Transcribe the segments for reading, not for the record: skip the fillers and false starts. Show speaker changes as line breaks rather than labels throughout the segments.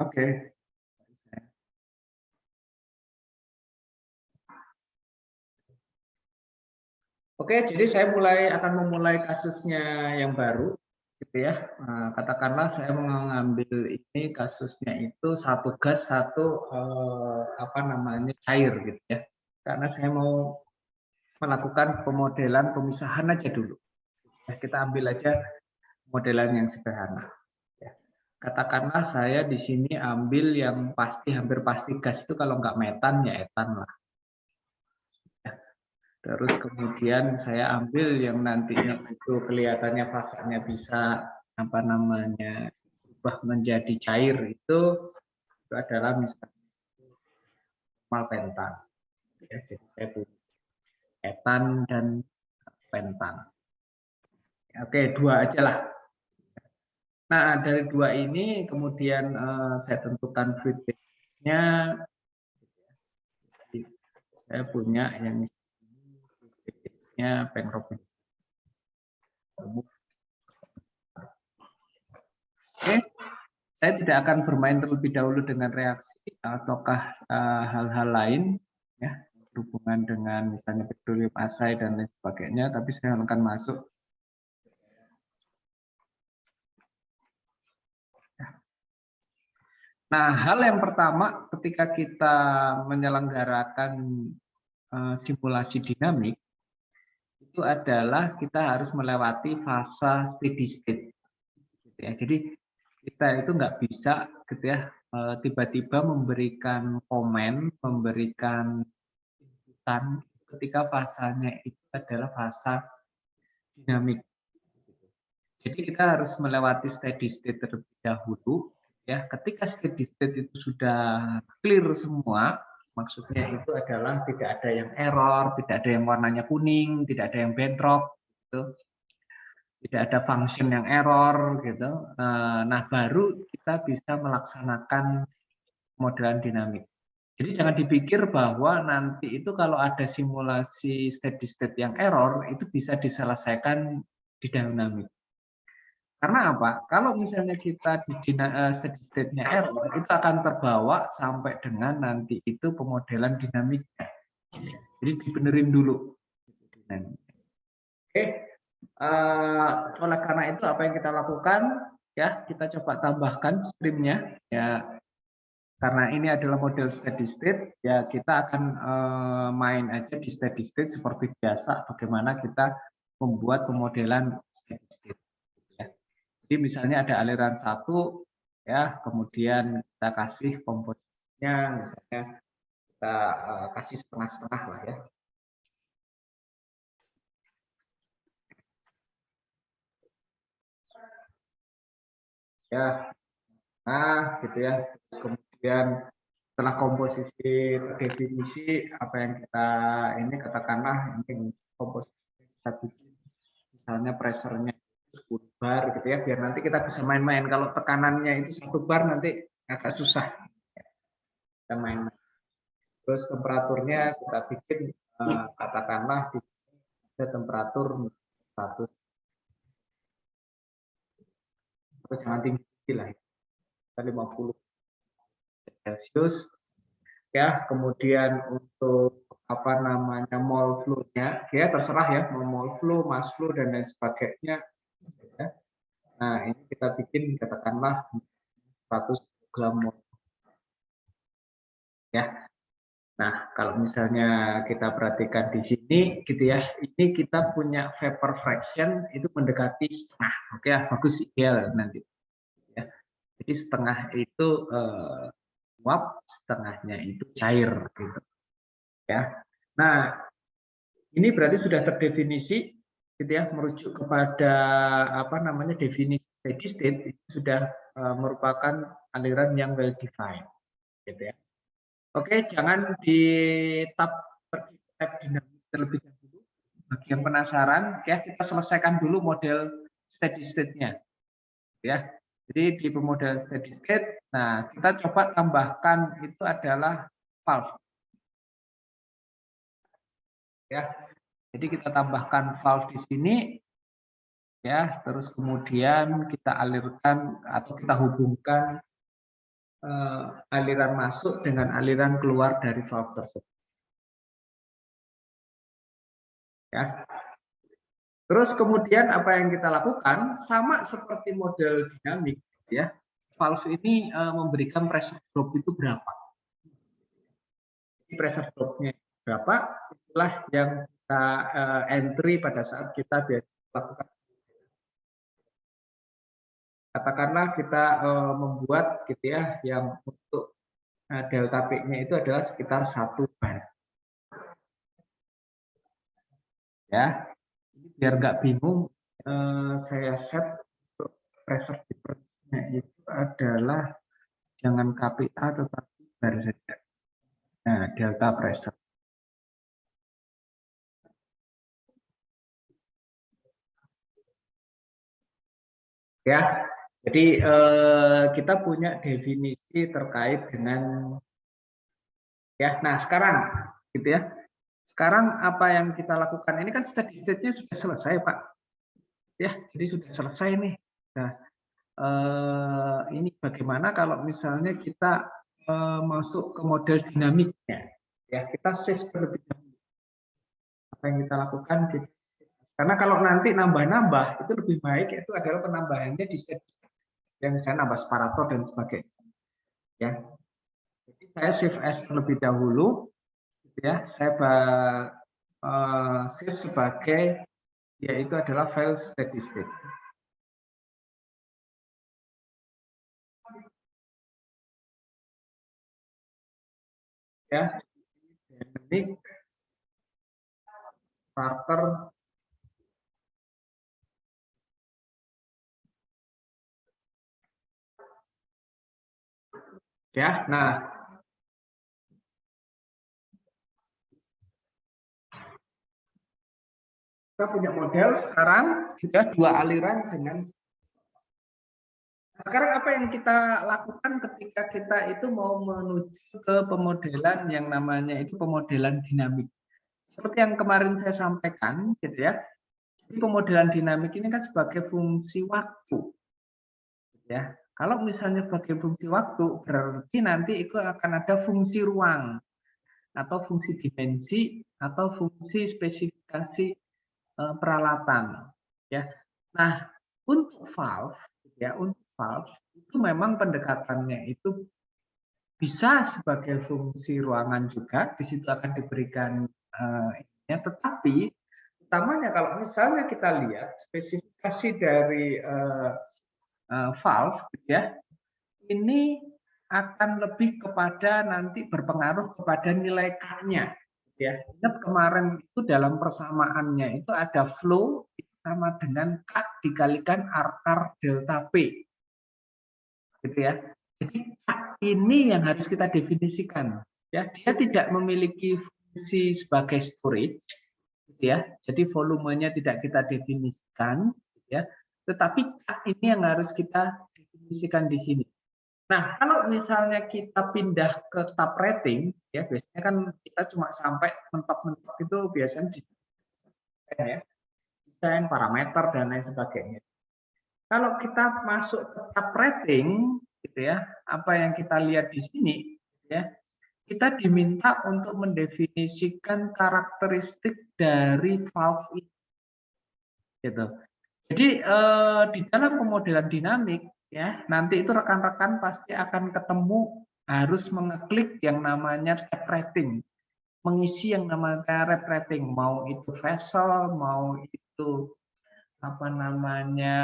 Oke. Oke, jadi saya akan memulai kasusnya yang baru, gitu ya. Katakanlah saya mengambil ini kasusnya itu satu gas, satu apa namanya cair, gitu ya. Karena saya mau melakukan pemodelan pemisahan aja dulu. Ya, kita ambil aja modelan yang sederhana. Ya. Katakanlah saya di sini ambil yang pasti, hampir pasti gas itu kalau nggak metan ya etan lah. Terus kemudian saya ambil yang nantinya itu kelihatannya fasanya bisa apa namanya berubah menjadi cair itu adalah misalnya malpentan. Ya, jadi saya punya etan dan pentan. Oke, dua aja lah. Nah, dari dua ini kemudian saya tentukan fluid base-nya. Saya punya yang fluid base-nya Pengrobin. Oke, saya tidak akan bermain terlebih dahulu dengan reaksi ataukah hal-hal lain ya berhubungan dengan misalnya petroleum asai dan lain sebagainya, tapi saya akan masuk. Nah, hal yang pertama ketika kita menyelenggarakan simulasi dinamik itu adalah kita harus melewati fase steady state. Ya, jadi kita itu nggak bisa gitu ya tiba-tiba memberikan komen, memberikan inputan ketika fasanya itu adalah fase dinamik. Jadi kita harus melewati steady state terlebih dahulu. Ya, ketika steady state itu sudah clear semua, maksudnya itu adalah tidak ada yang error, tidak ada yang warnanya kuning, tidak ada yang bedrock, gitu. Tidak ada function yang error, gitu. Nah, baru kita bisa melaksanakan modelan dinamik. Jadi jangan dipikir bahwa nanti itu kalau ada simulasi steady state yang error itu bisa diselesaikan di dinamik. Karena apa? Kalau misalnya kita di steady state-nya error, itu akan terbawa sampai dengan nanti itu pemodelan dinamiknya. Jadi dibenerin dulu. Oke, oleh karena itu apa yang kita lakukan? Ya, kita coba tambahkan streamnya. Ya, karena ini adalah model steady state, ya kita akan main aja di steady state seperti biasa. Bagaimana kita membuat pemodelan steady state. Jadi misalnya ada aliran satu, ya, kemudian kita kasih komposisinya, misalnya kita kasih setengah-setengah lah ya. Ya, nah gitu ya. Terus kemudian setelah komposisi terdefinisi, apa yang kita ini katakanlah ini komposisi satu, misalnya pressure-nya 10 bar gitu ya, biar nanti kita bisa main-main. Kalau tekanannya itu 1 bar nanti agak susah kita main-main. Terus temperaturnya kita bikin katakanlah ada temperatur 100, jangan tinggi lah, 50 Celcius ya. Kemudian untuk apa namanya mol flow-nya, ya terserah ya, mau mol flow, mass flow dan lain sebagainya. Ya. Nah ini kita bikin katakanlah 100 gram mol. Ya. Nah, kalau misalnya kita perhatikan di sini, gitu ya, ini kita punya vapor fraction itu mendekati setengah. Oke, bagus ideal nanti. Ya. Jadi setengah itu uap, setengahnya itu cair, gitu. Ya. Nah, ini berarti sudah terdefinisi, gitu ya, merujuk kepada apa namanya definisi steady state itu sudah merupakan aliran yang well defined, gitu ya. Oke, jangan di tab dinamik terlebih dahulu. Bagi yang penasaran, ya kita selesaikan dulu model steady state-nya. Ya, jadi di pemodel steady state, nah kita coba tambahkan itu adalah valve. Ya, jadi kita tambahkan valve di sini, ya, terus kemudian kita alirkan atau kita hubungkan aliran masuk dengan aliran keluar dari valve tersebut. Ya. Terus kemudian apa yang kita lakukan sama seperti model dinamik, ya. Valve ini memberikan pressure drop itu berapa? Pressure drop-nya berapa? Itulah yang kita entry pada saat kita lakukan. Katakanlah kita membuat gitu ya, yang untuk delta P-nya itu adalah sekitar 1 bar. Ya, biar nggak bingung, saya set untuk pressure difference-nya itu adalah jangan KPA tetapi bar saja. Nah, delta pressure. Ya, jadi kita punya definisi terkait dengan ya. Nah, sekarang gitu ya. Sekarang apa yang kita lakukan ini kan steady state-nya sudah selesai, Pak. Ya, jadi sudah selesai nih. Nah, ini bagaimana kalau misalnya kita masuk ke model dinamiknya? Ya, kita save terlebih dahulu. Apa yang kita lakukan? Karena kalau nanti nambah-nambah itu lebih baik itu adalah penambahannya di set yang misalnya nambah separator dan sebagainya. Ya, jadi saya save as terlebih dahulu. Ya, saya save sebagai yaitu adalah file steady state. Ya, ini starter ya. Nah, kita punya model sekarang sudah 2 aliran dengan. Sekarang apa yang kita lakukan ketika kita itu mau menuju ke pemodelan yang namanya itu pemodelan dinamik. Seperti yang kemarin saya sampaikan, gitu ya. Pemodelan dinamik ini kan sebagai fungsi waktu, ya. Kalau misalnya sebagai fungsi waktu, berarti nanti itu akan ada fungsi ruang atau fungsi dimensi atau fungsi spesifikasi peralatan, ya. Nah, untuk valve, ya, untuk valve itu memang pendekatannya itu bisa sebagai fungsi ruangan juga, di situ akan diberikan tetapi utamanya kalau misalnya kita lihat spesifikasi dari valve, ya, ini akan lebih kepada nanti berpengaruh kepada nilai K-nya. Ya, ingat kemarin itu dalam persamaannya itu ada flow sama dengan K dikalikan akar delta P. Gitu ya. Jadi K ini yang harus kita definisikan. Ya, dia tidak memiliki fungsi sebagai storage, gitu ya. Jadi volumenya tidak kita definisikan, gitu ya. Tetapi K ini yang harus kita definisikan di sini. Nah, kalau misalnya kita pindah ke tab rating, ya biasanya kan kita cuma sampai mentok-mentok itu biasanya di ya, desain, parameter dan lain sebagainya. Kalau kita masuk ke tab rating, gitu ya, apa yang kita lihat di sini, ya, kita diminta untuk mendefinisikan karakteristik dari valve ini, gitu. Jadi di dalam pemodelan dinamik, ya, nanti itu rekan-rekan pasti akan ketemu harus mengeklik yang namanya tab rating, mengisi yang namanya tab rating, mau itu vessel, mau itu apa namanya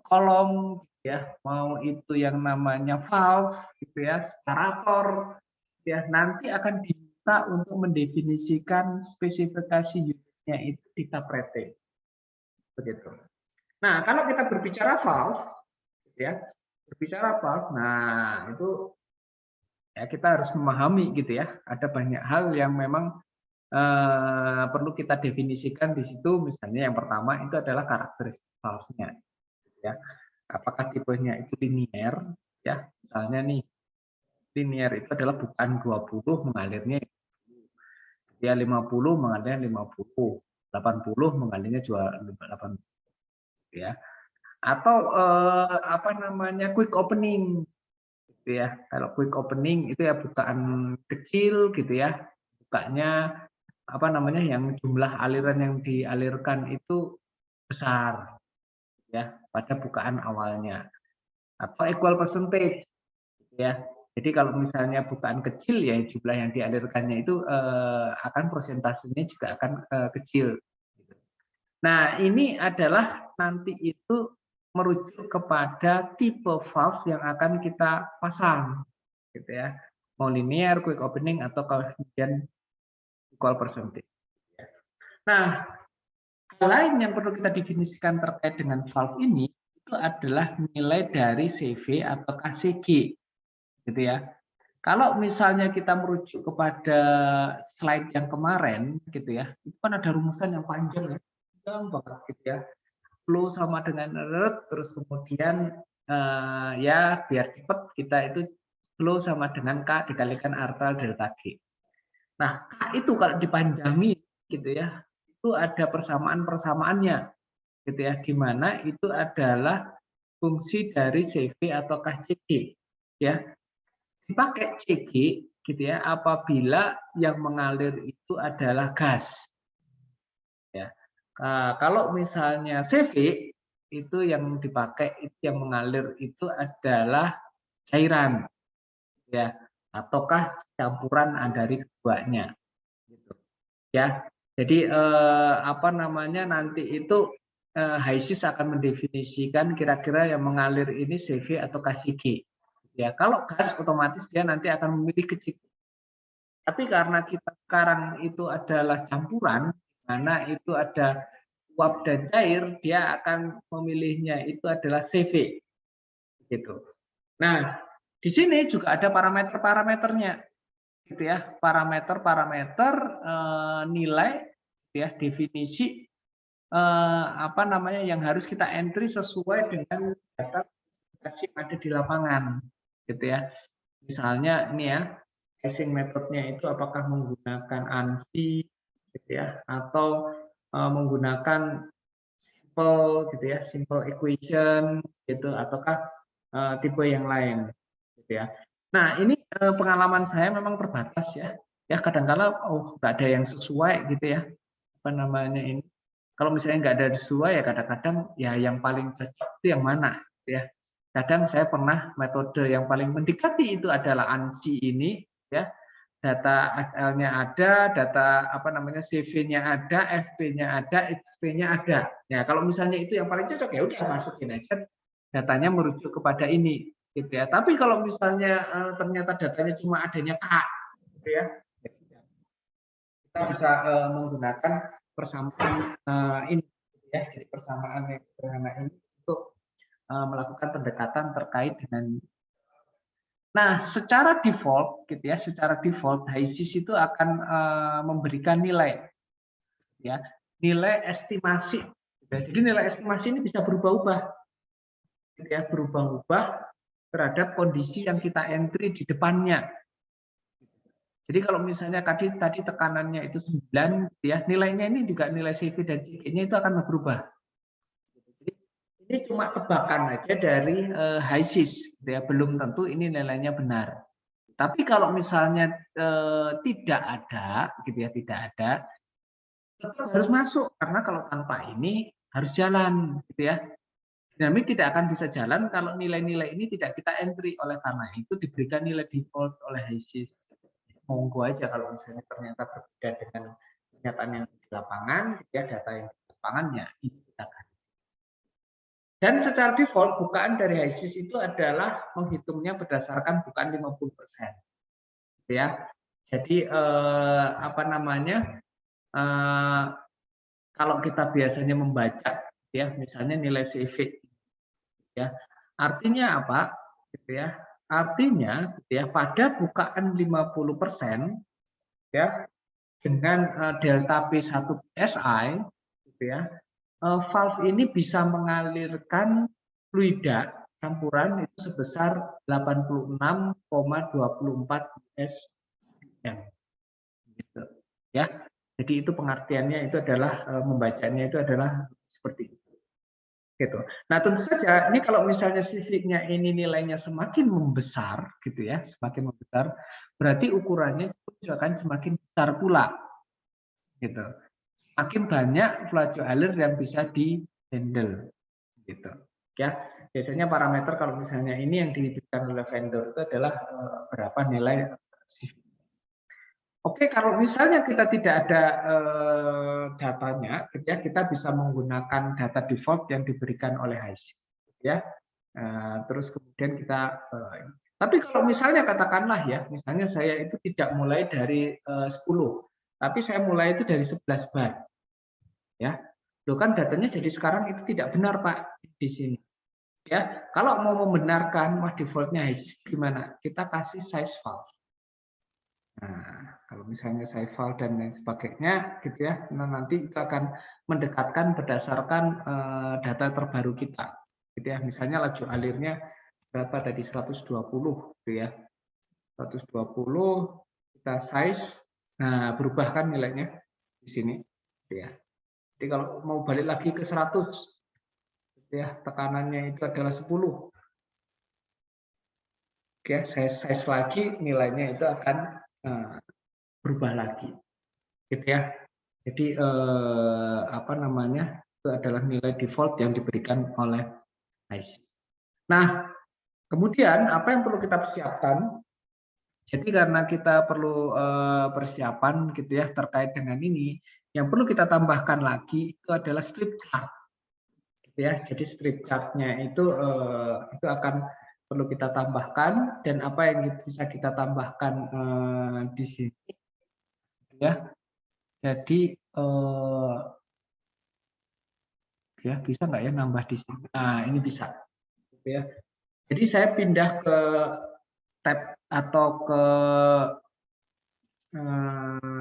kolom, ya, mau itu yang namanya valve, gitu ya, separator, ya, nanti akan diminta untuk mendefinisikan spesifikasi unitnya itu di tab rating, begitu. Nah, kalau kita berbicara valve, ya, berbicara valve, nah itu ya kita harus memahami gitu ya. Ada banyak hal yang memang perlu kita definisikan di situ. Misalnya yang pertama itu adalah karakteristik valve-nya, ya. Apakah tipenya itu linier, ya? Misalnya nih, linier itu adalah bukan 20 mengalirnya ya 50 mengalirnya 50, 80 mengalirnya juga 80, ya. Atau apa namanya quick opening, gitu ya. Kalau quick opening itu ya bukaan kecil gitu ya, bukanya apa namanya yang jumlah aliran yang dialirkan itu besar ya pada bukaan awalnya, atau equal percentage ya. Jadi kalau misalnya bukaan kecil ya jumlah yang dialirkannya itu akan persentasenya juga akan kecil. Nah, ini adalah nanti itu merujuk kepada tipe valve yang akan kita pasang, gitu ya. Mau linear, quick opening, atau kemudian equal percentage. Nah, hal lain yang perlu kita definisikan terkait dengan valve ini itu adalah nilai dari CV atau KCG, gitu ya. Kalau misalnya kita merujuk kepada slide yang kemarin, gitu ya, itu kan ada rumusan yang panjang ya, panjang banget, gitu ya. Flow sama dengan rate, terus kemudian ya biar cepat kita itu flow sama dengan K dikalikan artal delta G. Nah, K itu kalau dipanjangi gitu ya, itu ada persamaan-persamaannya gitu ya, di mana itu adalah fungsi dari CV atau KCG ya. Dipakai CG gitu ya apabila yang mengalir itu adalah gas. Ya. Kalau misalnya CV itu yang dipakai itu yang mengalir itu adalah cairan ya ataukah campuran dari keduanya gitu ya. Jadi apa namanya nanti itu HIGIS akan mendefinisikan kira-kira yang mengalir ini CV atau KCG ya. Kalau gas otomatis dia nanti akan memilih kecil. Tapi karena kita sekarang itu adalah campuran, mana itu ada uap dan cair, dia akan memilihnya itu adalah CV. Gitu. Nah, di sini juga ada parameter-parameternya, gitu ya. Parameter-parameter nilai, ya definisi apa namanya yang harus kita entry sesuai dengan data yang ada di lapangan, gitu ya. Misalnya ini ya, casing metodenya itu apakah menggunakan ANSI gitu ya atau menggunakan simple gitu ya, simple equation gitu ataukah tipe yang lain gitu ya. Nah, ini pengalaman saya memang terbatas ya. Ya kadang-kala nggak ada yang sesuai gitu ya. Apa namanya ini? Kalau misalnya nggak ada sesuai ya kadang-kadang ya yang paling cocok itu yang mana gitu ya. Kadang saya pernah metode yang paling mendekati itu adalah ANSI ini ya. Data SL-nya ada, data apa namanya CV-nya ada, FP-nya ada, XP-nya ada. Ya, kalau misalnya itu yang paling cocok ya udah masukin aja datanya merujuk kepada ini gitu ya. Tapi kalau misalnya ternyata datanya cuma adanya K gitu ya. Kita bisa menggunakan persamaan ini ya. Jadi persamaan yang sederhana ini untuk melakukan pendekatan terkait dengan. Nah, secara default gitu ya, secara default HIGIS itu akan memberikan nilai ya, nilai estimasi. Jadi nilai estimasi ini bisa berubah-ubah gitu ya, berubah-ubah terhadap kondisi yang kita entry di depannya. Jadi kalau misalnya tadi tekanannya itu 9 gitu ya, nilainya ini juga nilai CV dan CG-nya itu akan berubah. Jadi ini cuma tebakan aja dari HIGIS gitu ya, belum tentu ini nilainya benar. Tapi kalau misalnya tidak ada, gitu ya, tidak ada, tetap harus masuk karena kalau tanpa ini harus jalan, gitu ya. Dinamik tidak akan bisa jalan kalau nilai-nilai ini tidak kita entry. Oleh karena itu diberikan nilai default oleh HIGIS. Monggo aja kalau misalnya ternyata berbeda dengan kenyataan yang di lapangan, gitu ya, data yang di lapangannya ini kita ganti. Dan secara default bukaan dari HIGIS itu adalah menghitungnya berdasarkan bukaan 50%. Ya. Jadi apa namanya? Kalau kita biasanya membaca ya, misalnya nilai CV ya. Artinya apa? Gitu ya. Artinya gitu ya, pada bukaan 50% ya dengan delta P1 PSI gitu ya. Valve ini bisa mengalirkan fluida campuran itu sebesar 86,24 SCM. Gitu. Ya, jadi itu pengertiannya itu adalah membacanya itu adalah seperti itu. gitu. Nah, tentu saja ini kalau misalnya sisiknya ini nilainya semakin membesar gitu ya, semakin membesar, berarti ukurannya juga akan semakin besar pula gitu. Semakin banyak laju alir yang bisa di-handle gitu. Ya, biasanya parameter kalau misalnya ini yang diberikan oleh vendor itu adalah berapa nilai CV. Oke, kalau misalnya kita tidak ada datanya, ya, kita bisa menggunakan data default yang diberikan oleh HiSys, ya. Terus kemudian kita, tapi kalau misalnya katakanlah ya, misalnya saya itu tidak mulai dari 10, tapi saya mulai itu dari 11 bar, ya. Loh kan datanya jadi sekarang itu tidak benar Pak di sini, ya. Kalau mau membenarkan, wah defaultnya HiSys gimana? Kita kasih size file. Nah, kalau misalnya save file dan lain sebagainya, gitu ya, nah nanti kita akan mendekatkan berdasarkan data terbaru kita, gitu ya. Misalnya laju alirnya berapa tadi 120, gitu ya, 120 kita size, nah berubah kan nilainya di sini, gitu ya. Jadi kalau mau balik lagi ke 100, gitu ya, tekanannya itu adalah 10, oke, saya size lagi nilainya itu akan berubah lagi, gitu ya. Jadi apa namanya, itu adalah nilai default yang diberikan oleh HiSys. Nah, kemudian apa yang perlu kita persiapkan? Jadi karena kita perlu persiapan gitu ya terkait dengan ini, yang perlu kita tambahkan lagi itu adalah strip chart, gitu ya. Jadi strip chart-nya itu akan perlu kita tambahkan, dan apa yang bisa kita tambahkan di sini, gitu ya. Jadi ya bisa nggak ya nambah di sini? Nah, ini bisa, gitu ya. Jadi saya pindah ke tab atau ke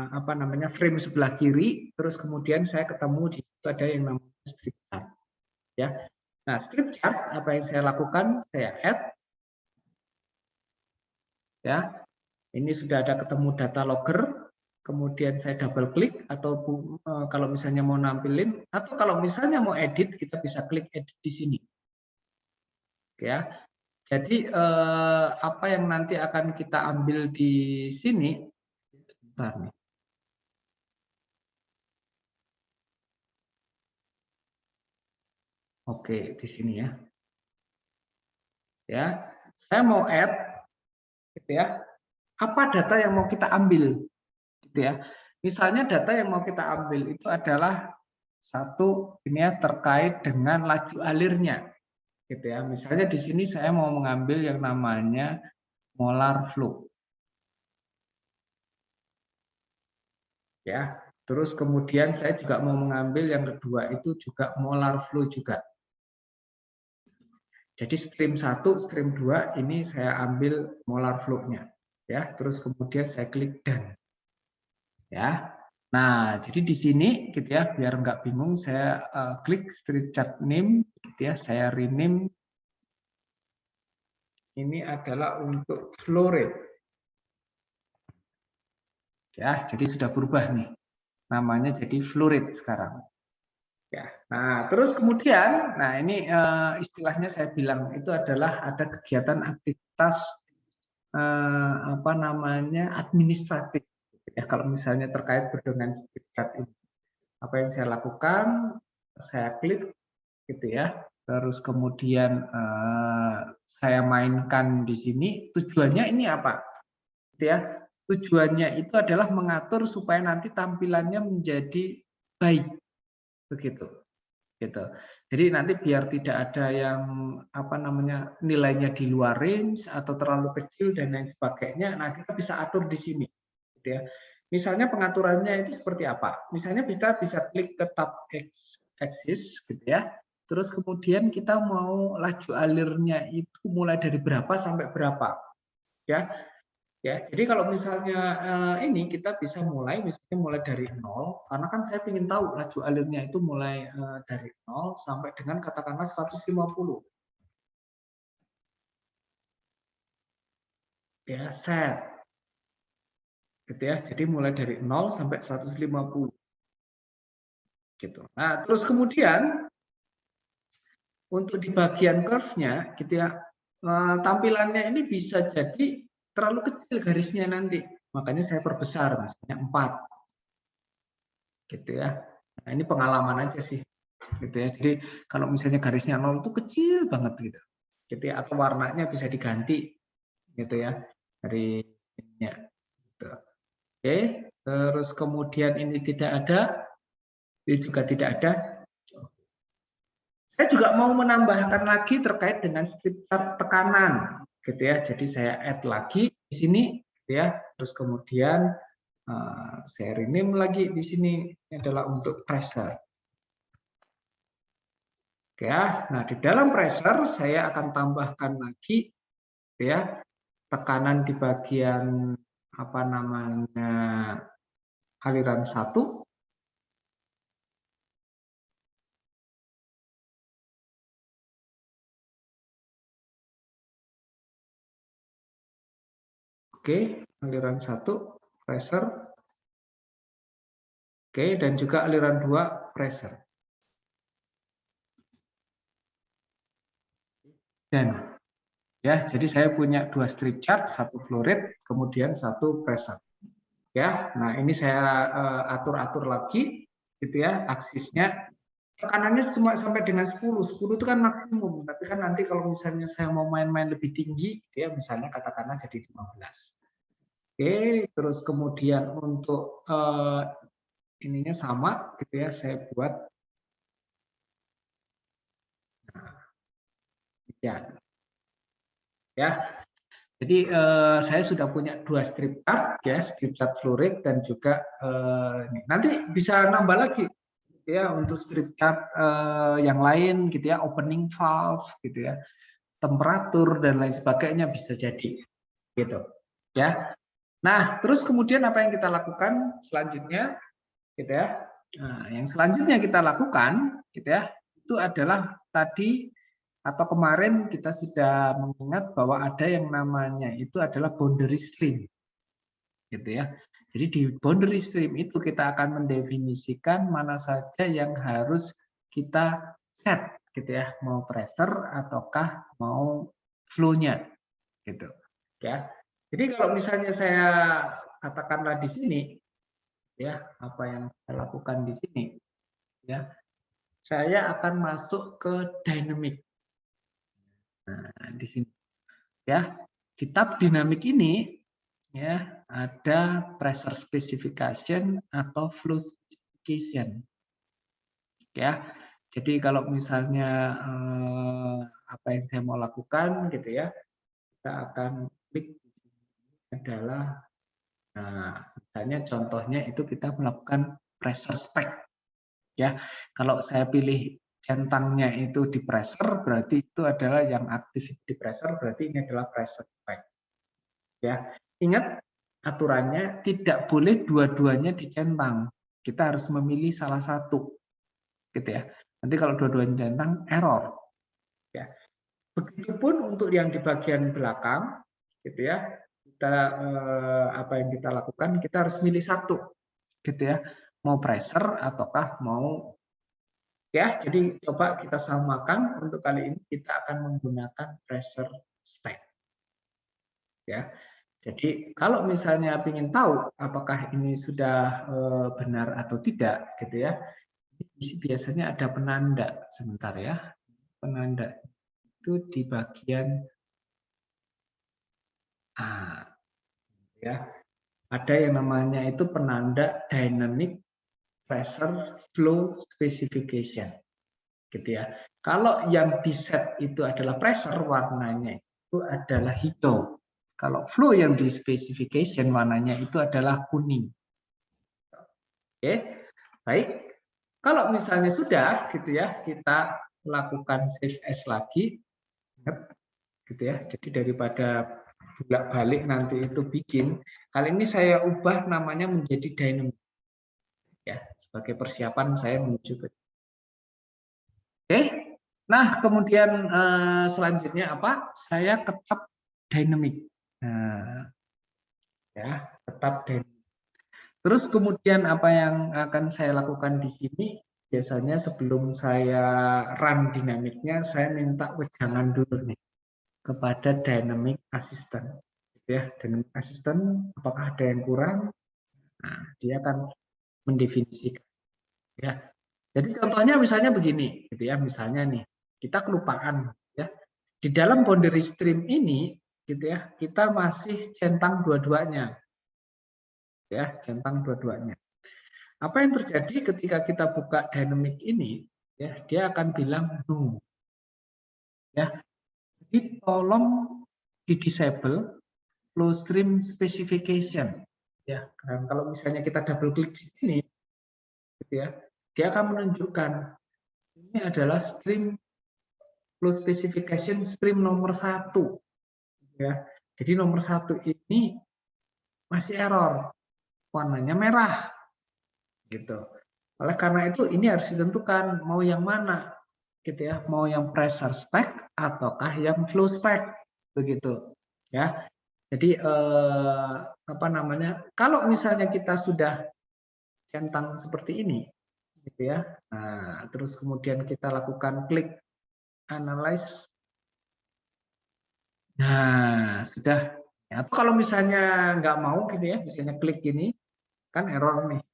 apa namanya, frame sebelah kiri, terus kemudian saya ketemu di situ ada yang namanya strip chart, ya. Nah, strip chart apa yang saya lakukan? Saya add, ya. Ini sudah ada ketemu data logger, kemudian saya double klik, atau kalau misalnya mau nampilin, atau kalau misalnya mau edit, kita bisa klik edit di sini, ya. Jadi apa yang nanti akan kita ambil di sini, sebentar nih. Oke, di sini ya. Ya, saya mau add, gitu ya. Apa data yang mau kita ambil, gitu ya. Misalnya data yang mau kita ambil itu adalah satu, ini ya, terkait dengan laju alirnya, gitu ya. Misalnya di sini saya mau mengambil yang namanya molar flow, ya. Terus kemudian saya juga mau mengambil yang kedua itu juga molar flow juga. Jadi stream 1, stream 2 ini saya ambil molar flow-nya, ya. Terus kemudian saya klik done, ya. Nah, jadi di sini gitu ya, biar nggak bingung, saya klik strip chart name, gitu ya. Saya rename, ini adalah untuk flow rate, ya. Jadi sudah berubah nih, namanya jadi flow rate sekarang. Ya, nah terus kemudian, nah ini istilahnya saya bilang itu adalah ada kegiatan aktivitas apa namanya, administratif. Ya, kalau misalnya terkait dengan sertifikat ini, apa yang saya lakukan, saya klik, gitu ya. Terus kemudian saya mainkan di sini. Tujuannya ini apa? Gitu ya. Tujuannya itu adalah mengatur supaya nanti tampilannya menjadi baik, begitu. Gitu. Jadi nanti biar tidak ada yang apa namanya, nilainya di luar range atau terlalu kecil dan lain sebagainya. Nah, kita bisa atur di sini, gitu ya. Misalnya pengaturannya itu seperti apa? Misalnya kita bisa klik ke tab axis, gitu ya. Terus kemudian kita mau laju alirnya itu mulai dari berapa sampai berapa, ya. Ya, jadi kalau misalnya ini kita bisa mulai misalnya mulai dari nol, karena kan saya ingin tahu laju alirnya itu mulai dari nol sampai dengan katakanlah 150. Ya, set. Gitu ya. Jadi mulai dari nol sampai 150. Gitu. Nah, terus kemudian untuk di bagian curve-nya gitu ya, tampilannya ini bisa jadi terlalu kecil garisnya nanti. Makanya saya perbesar, misalnya 4. Gitu ya. Nah, ini pengalaman aja sih. Gitu ya. Jadi kalau misalnya garisnya 0 itu kecil banget gitu. Gitu ya, atau warnanya bisa diganti gitu ya dari ininya. Gitu. Oke, terus kemudian ini tidak ada, ini juga tidak ada. Saya juga mau menambahkan lagi terkait dengan script tekanan, gitu ya. Jadi saya add lagi di sini, gitu ya. Terus kemudian saya rename lagi di sini. Ini adalah untuk pressure. Oke ya. Nah di dalam pressure saya akan tambahkan lagi, gitu ya, tekanan di bagian apa namanya aliran 1. Oke, aliran 1 pressure. Oke, dan juga aliran 2 pressure. Dan ya, jadi saya punya 2 strip chart, 1 flow rate, kemudian 1 pressure. Ya, nah ini saya atur-atur lagi, gitu ya, aksisnya. Tekanannya cuma sampai dengan 10. 10 itu kan maksimum, tapi kan nanti kalau misalnya saya mau main-main lebih tinggi, gitu ya, misalnya katakanlah jadi 15. Oke, terus kemudian untuk ininya sama, gitu ya, saya buat. Ya, ya. Jadi saya sudah punya 2 strip chart, ya, strip chart flow rate dan juga ini. Nanti bisa nambah lagi, gitu ya, untuk strip chart yang lain, gitu ya, opening valve, gitu ya, temperatur dan lain sebagainya bisa jadi, gitu, ya. Nah, terus kemudian apa yang kita lakukan selanjutnya, gitu ya? Nah, yang selanjutnya kita lakukan, gitu ya, itu adalah tadi atau kemarin kita sudah mengingat bahwa ada yang namanya itu adalah boundary stream, gitu ya. Jadi di boundary stream itu kita akan mendefinisikan mana saja yang harus kita set, gitu ya, mau pressure ataukah mau flow-nya, gitu, ya. Jadi kalau misalnya saya katakanlah di sini, ya, apa yang saya lakukan di sini, ya, saya akan masuk ke dynamic. Nah, di sini, ya, di tab dinamik ini, ya, ada pressure specification atau flow specification, ya. Jadi kalau misalnya apa yang saya mau lakukan, gitu ya, kita akan klik adalah, nah, misalnya contohnya itu kita melakukan pressure spec, ya. Kalau saya pilih centangnya itu di pressure, berarti itu adalah yang aktif di pressure, berarti ini adalah pressure spec, ya. Ingat aturannya tidak boleh dua-duanya dicentang. Kita harus memilih salah satu, gitu ya. Nanti kalau dua-duanya centang error, ya. Begitupun untuk yang di bagian belakang, gitu ya. Kita apa yang kita lakukan, kita harus milih satu, gitu ya. Mau pressure ataukah mau, ya. Jadi coba kita samakan. Untuk kali ini kita akan menggunakan pressure spec, ya. Jadi kalau misalnya ingin tahu apakah ini sudah benar atau tidak, gitu ya, biasanya ada penanda. Sebentar ya, penanda itu di bagian A, ya. Ada yang namanya itu penanda dynamic pressure flow specification, gitu ya. Kalau yang di set itu adalah pressure, warnanya itu adalah hijau. Kalau flow yang di specification warnanya itu adalah kuning. Oke, baik. Kalau misalnya sudah, gitu ya, kita lakukan save as lagi, gitu ya. Jadi daripada bolak-balik nanti itu bikin, kali ini saya ubah namanya menjadi dynamic, ya, sebagai persiapan saya menuju ke. Oke. Nah, kemudian selanjutnya apa? Saya tetap dynamic. Nah, ya, tetap dynamic. Terus kemudian apa yang akan saya lakukan di sini? biasanya sebelum saya run dinamiknya, saya minta wejangan dulu nih kepada dynamic assistant. Ya, dynamic assistant, apakah ada yang kurang? Nah, dia akan mendefinisikan. Ya, jadi contohnya misalnya begini, gitu ya. Misalnya nih, kita kelupaan, ya. Di dalam boundary stream ini, gitu ya, kita masih centang dua-duanya, ya, centang dua-duanya. Apa yang terjadi ketika kita buka dynamic ini? Ya, dia akan bilang no. Ya, jadi tolong di disable flow stream specification. Ya, dan kalau misalnya kita double klik di sini, gitu ya, dia akan menunjukkan ini adalah stream flow specification stream nomor 1. Ya, jadi nomor 1 ini masih error, warnanya merah, gitu. Oleh karena itu ini harus ditentukan mau yang mana, gitu ya, mau yang pressure spec ataukah yang flow spec, begitu, ya. Jadi apa namanya? Kalau misalnya kita sudah centang seperti ini, gitu ya. Nah, terus kemudian kita lakukan klik analyze. Nah, sudah. Atau kalau misalnya nggak mau, gitu ya, misalnya klik gini, kan error nih,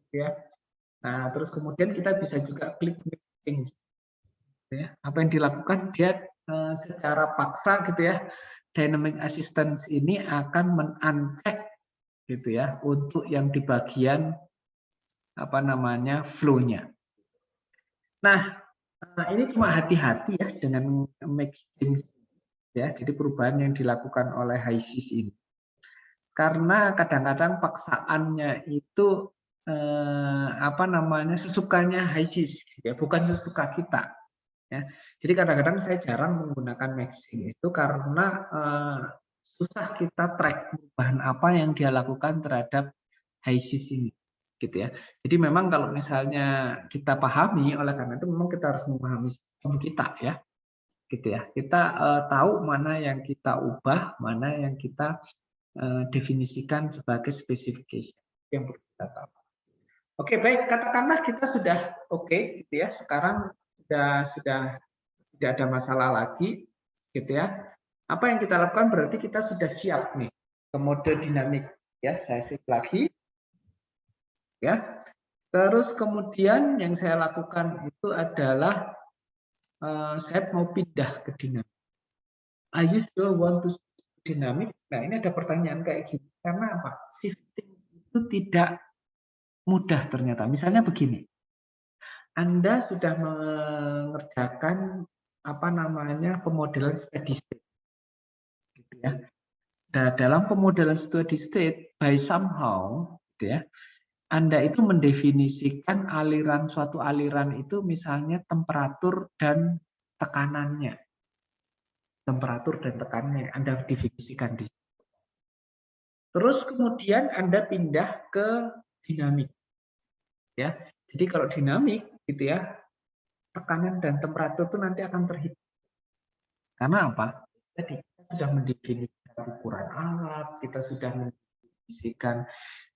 gitu ya. Nah, terus kemudian kita bisa juga klik mixing. Ya. Apa yang dilakukan dia secara paksa, gitu ya, dynamic assistance ini akan men-uncheck, gitu ya, untuk yang di bagian apa namanya flow-nya. Nah, ini cuma hati-hati ya dengan mixing, ya. Jadi perubahan yang dilakukan oleh HiSys ini, karena kadang-kadang paksaannya itu apa namanya sesukanya HiSys, ya, bukan sesuka kita. Ya. Jadi kadang-kadang saya jarang menggunakan mixing itu karena susah kita track perubahan apa yang dia lakukan terhadap HiSys ini, gitu ya. Jadi memang kalau misalnya kita pahami, oleh karena itu memang kita harus memahami sistem kita, ya, gitu ya. Kita tahu mana yang kita ubah, mana yang kita definisikan sebagai specification yang perlu kita tahu. Oke, baik, katakanlah kita sudah oke, gitu ya. Sekarang sudah tidak ada masalah lagi, gitu ya. Apa yang kita lakukan berarti kita sudah siap nih ke mode dinamik, ya. Saya klik lagi, ya. Terus kemudian yang saya lakukan itu adalah saya mau pindah ke dinamik. I still want to dinamik. Nah, ini ada pertanyaan kayak gini. Karena apa? Shifting itu tidak mudah ternyata. Misalnya begini. Anda sudah mengerjakan apa namanya pemodelan steady state, gitu ya. Nah, dalam pemodelan steady state, by somehow, gitu ya, Anda itu mendefinisikan aliran suatu aliran itu misalnya temperatur dan tekanannya. Temperatur dan tekanannya Anda definisikan di situ. Terus kemudian Anda pindah ke dinamik, ya. Jadi kalau dinamik, gitu ya, tekanan dan temperatur itu nanti akan terhitung. Karena apa? Tadi kita sudah mendefinisikan ukuran alat, kita sudah mendefinisikan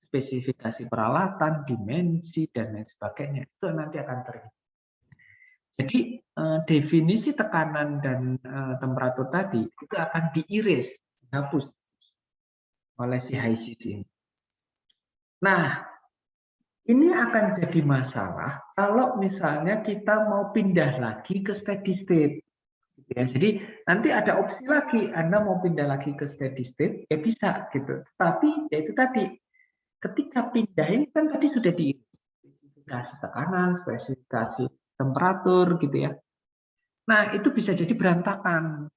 spesifikasi peralatan, dimensi, dan lain sebagainya. Itu nanti akan terhitung. Jadi definisi tekanan dan temperatur tadi itu akan diiris, dihapus oleh si HiSys ini. Nah, ini akan jadi masalah kalau misalnya kita mau pindah lagi ke steady state. Ya, jadi nanti ada opsi lagi, Anda mau pindah lagi ke steady state, ya bisa gitu. Tapi ya itu tadi, ketika pindah ini kan tadi sudah di spesifikasi tekanan, spesifikasi temperatur, gitu ya. Nah itu bisa jadi berantakan.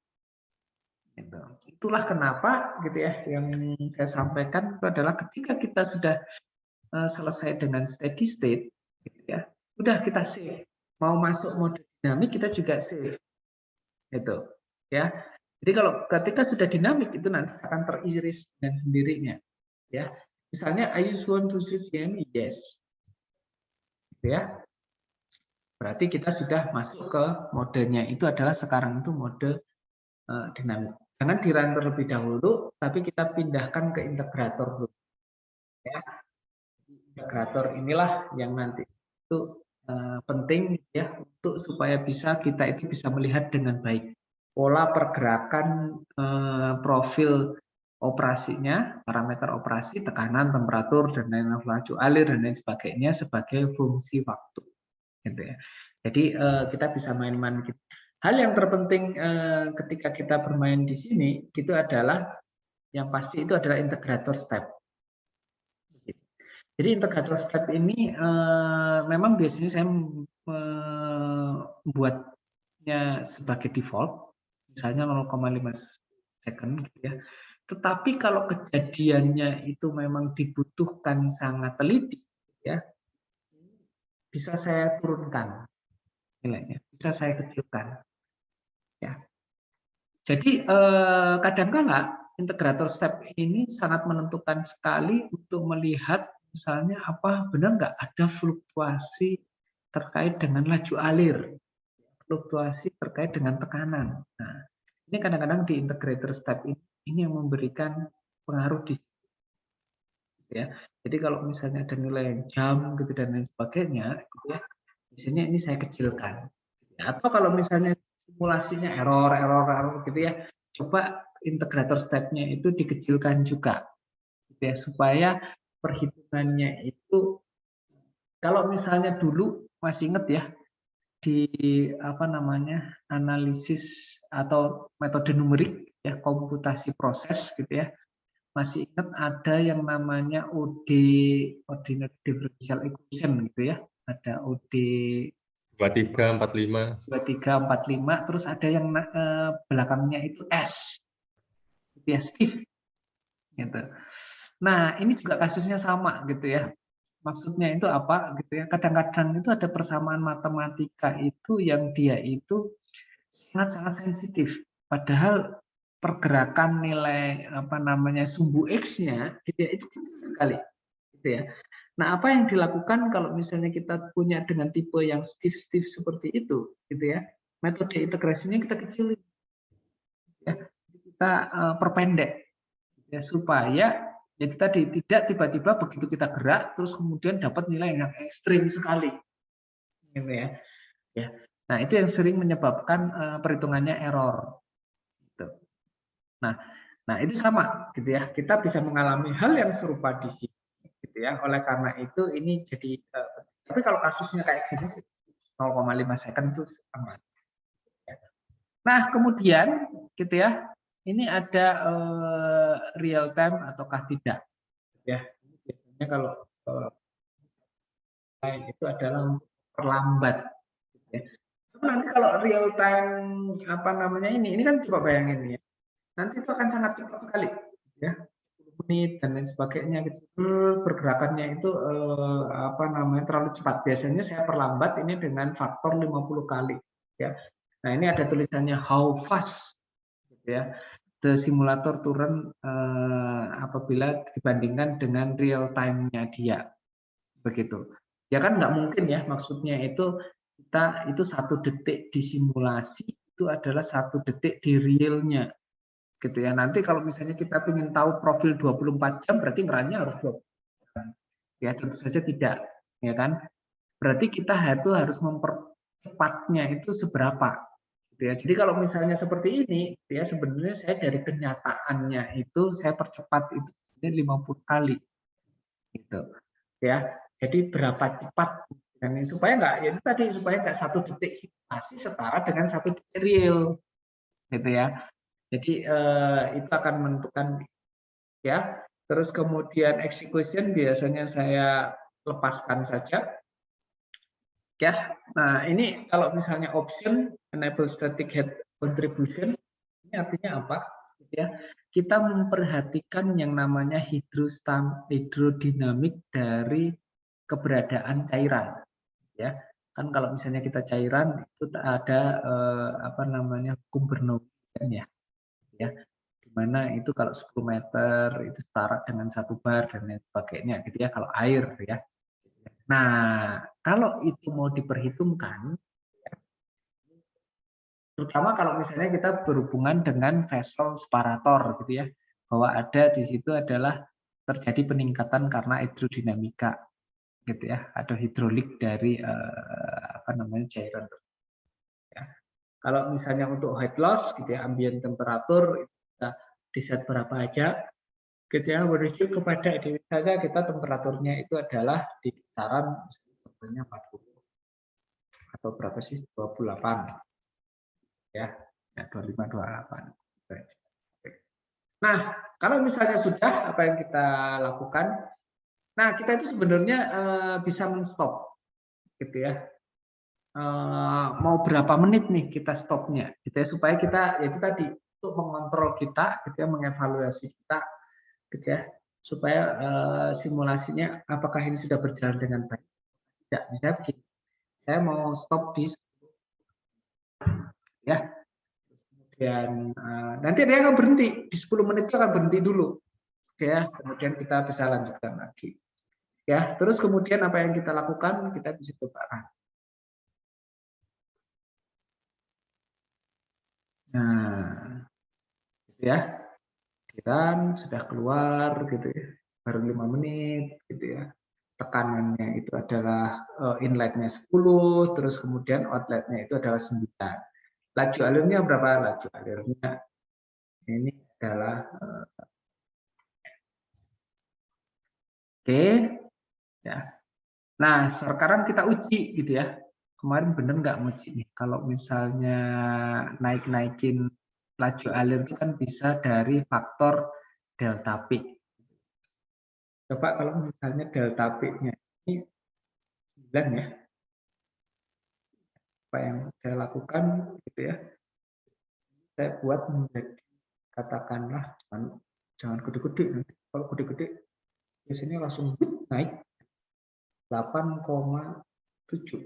Gitu. Itulah kenapa, gitu ya, yang saya sampaikan itu adalah ketika kita sudah selesai dengan steady state, gitu ya, udah kita save. Mau masuk mode dinamik kita juga save. Gitu, ya. Jadi kalau ketika sudah dinamik itu nanti akan teriris dengan sendirinya, ya. Misalnya I just want to switch dinamik, yes, gitu ya. Berarti kita sudah masuk ke modenya itu adalah sekarang itu mode dinamik. Jangan di run terlebih dahulu, tapi kita pindahkan ke integrator dulu, ya. Integrator inilah yang nanti itu penting ya untuk supaya kita itu bisa melihat dengan baik pola pergerakan profil operasinya, parameter operasi, tekanan, temperatur, dan lain-lain, laju alir dan lain sebagainya sebagai fungsi waktu, gitu ya. Jadi kita bisa main-main gitu. Hal yang terpenting ketika kita bermain di sini itu adalah yang pasti itu adalah integrator step. Jadi integrator step ini memang biasanya saya membuatnya sebagai default, misalnya 0,5 second gitu ya. Tetapi kalau kejadiannya itu memang dibutuhkan sangat teliti, ya, bisa saya turunkan nilainya, bisa saya kecilkan. Ya. Jadi kadang-kala integrator step ini sangat menentukan sekali untuk melihat misalnya apa benar nggak ada fluktuasi terkait dengan laju alir, fluktuasi terkait dengan tekanan. Nah, ini kadang-kadang di integrator step ini yang memberikan pengaruh di ya. Jadi kalau misalnya ada nilai jam gitu dan lain sebagainya, gitu ya, biasanya ini saya kecilkan. Atau kalau misalnya simulasinya error gitu ya, coba integrator step-nya itu dikecilkan juga, gitu ya, supaya perhitungannya itu, kalau misalnya dulu masih ingat ya di apa namanya analisis atau metode numerik ya komputasi proses gitu ya, masih ingat ada yang namanya OD, ordinary differential equation gitu ya, ada OD
2345.
2345, terus ada yang belakangnya itu S, gitu ya, Steve, gitu. Nah ini juga kasusnya sama gitu ya. Maksudnya itu apa gitu ya? Kadang-kadang itu ada persamaan matematika itu yang dia itu sangat-sangat sensitif. Padahal pergerakan nilai apa namanya sumbu X-nya gitu ya, itu sekali gitu ya. Nah, apa yang dilakukan kalau misalnya kita punya dengan tipe yang stiff seperti itu gitu ya. Metode integrasinya kita kecilin ya. Kita perpendek ya supaya jadi tadi tidak tiba-tiba begitu kita gerak terus kemudian dapat nilai yang ekstrim sekali gitu ya. Ya. Nah, itu yang sering menyebabkan perhitungannya error gitu. Nah, itu sama gitu ya. Kita bisa mengalami hal yang serupa di sini gitu ya. Oleh karena itu ini jadi tapi kalau kasusnya kayak gini 0,5 second itu aman. Nah, kemudian gitu ya. Ini ada real time ataukah tidak ya. Biasanya kalau itu adalah perlambat ya. Nanti kalau real time apa namanya ini kan coba bayangin ya. Nanti itu akan sangat cepat sekali ya. 10 menit dan lain sebagainya gitu. Pergerakannya itu apa namanya terlalu cepat. Biasanya saya perlambat ini dengan faktor 50 kali ya. Nah, ini ada tulisannya how fast gitu ya. The simulator turun apabila dibandingkan dengan real time-nya dia. Begitu. Ya kan nggak mungkin ya, maksudnya itu kita itu 1 detik di simulasi itu adalah 1 detik di realnya gitu ya. Nanti kalau misalnya kita ingin tahu profil 24 jam berarti ngerannya harus 24 jam. Ya tentu saja tidak, ya kan? Berarti kita itu harus mempercepatnya itu seberapa gitu ya. Jadi kalau misalnya seperti ini ya sebenarnya saya dari kenyataannya itu saya percepat itu 50 kali gitu ya. Jadi berapa cepat dan supaya nggak ya itu tadi supaya nggak 1 detik simulasi setara dengan 1 detik real gitu ya. Jadi itu akan menentukan ya. Terus kemudian execution biasanya saya lepaskan saja ya. Nah, ini kalau misalnya option enable static head contribution ini artinya apa? Ya, kita memperhatikan yang namanya hidrodinamik dari keberadaan cairan ya. Kan kalau misalnya kita cairan itu ada apa namanya hukum Bernoulli ya. Ya, dimana itu kalau 10 meter itu setara dengan 1 bar dan lain sebagainya gitu ya kalau air ya. Nah, kalau itu mau diperhitungkan terutama kalau misalnya kita berhubungan dengan vessel separator gitu ya, bahwa ada di situ adalah terjadi peningkatan karena hidrodinamika. gitu ya, atau hidrolik dari cairan. Ya. Kalau misalnya untuk head loss gitu ya, ambient temperatur kita di set berapa aja, gitu ya, menuju kepada misalnya kita temperaturnya itu adalah di kisaran sebetulnya 40 atau berapa sih, 28 ya, 25 28. Nah, kalau misalnya sudah apa yang kita lakukan, nah kita itu sebenarnya bisa men-stop gitu ya. Mau berapa menit nih kita stopnya gitu ya, supaya kita ya itu tadi untuk mengontrol kita gitu ya, mengevaluasi kita gitu ya, supaya simulasinya apakah ini sudah berjalan dengan baik. Tidak, misalnya begini, saya mau stop di ya, kemudian nanti dia akan berhenti di 10 menit itu akan berhenti dulu ya, kemudian kita bisa lanjutkan lagi ya. Terus kemudian apa yang kita lakukan, kita bisa coba. Nah, gitu ya, dan sudah keluar gitu ya, baru 5 menit gitu ya. Tekanannya itu adalah inletnya 10, terus kemudian outletnya itu adalah 9. Laju alirnya berapa? Laju alirnya ini adalah oke ya. Nah, sekarang kita uji gitu ya. Kemarin bener nggak nguji nih? Kalau misalnya naikin laju alir itu kan bisa dari faktor delta P. Coba kalau misalnya delta P-nya ini 9 ya. Apa yang saya lakukan gitu ya. Saya buat menjadi katakanlah jangan gede-gede nanti. Kalau gede-gede biasanya langsung naik 8,7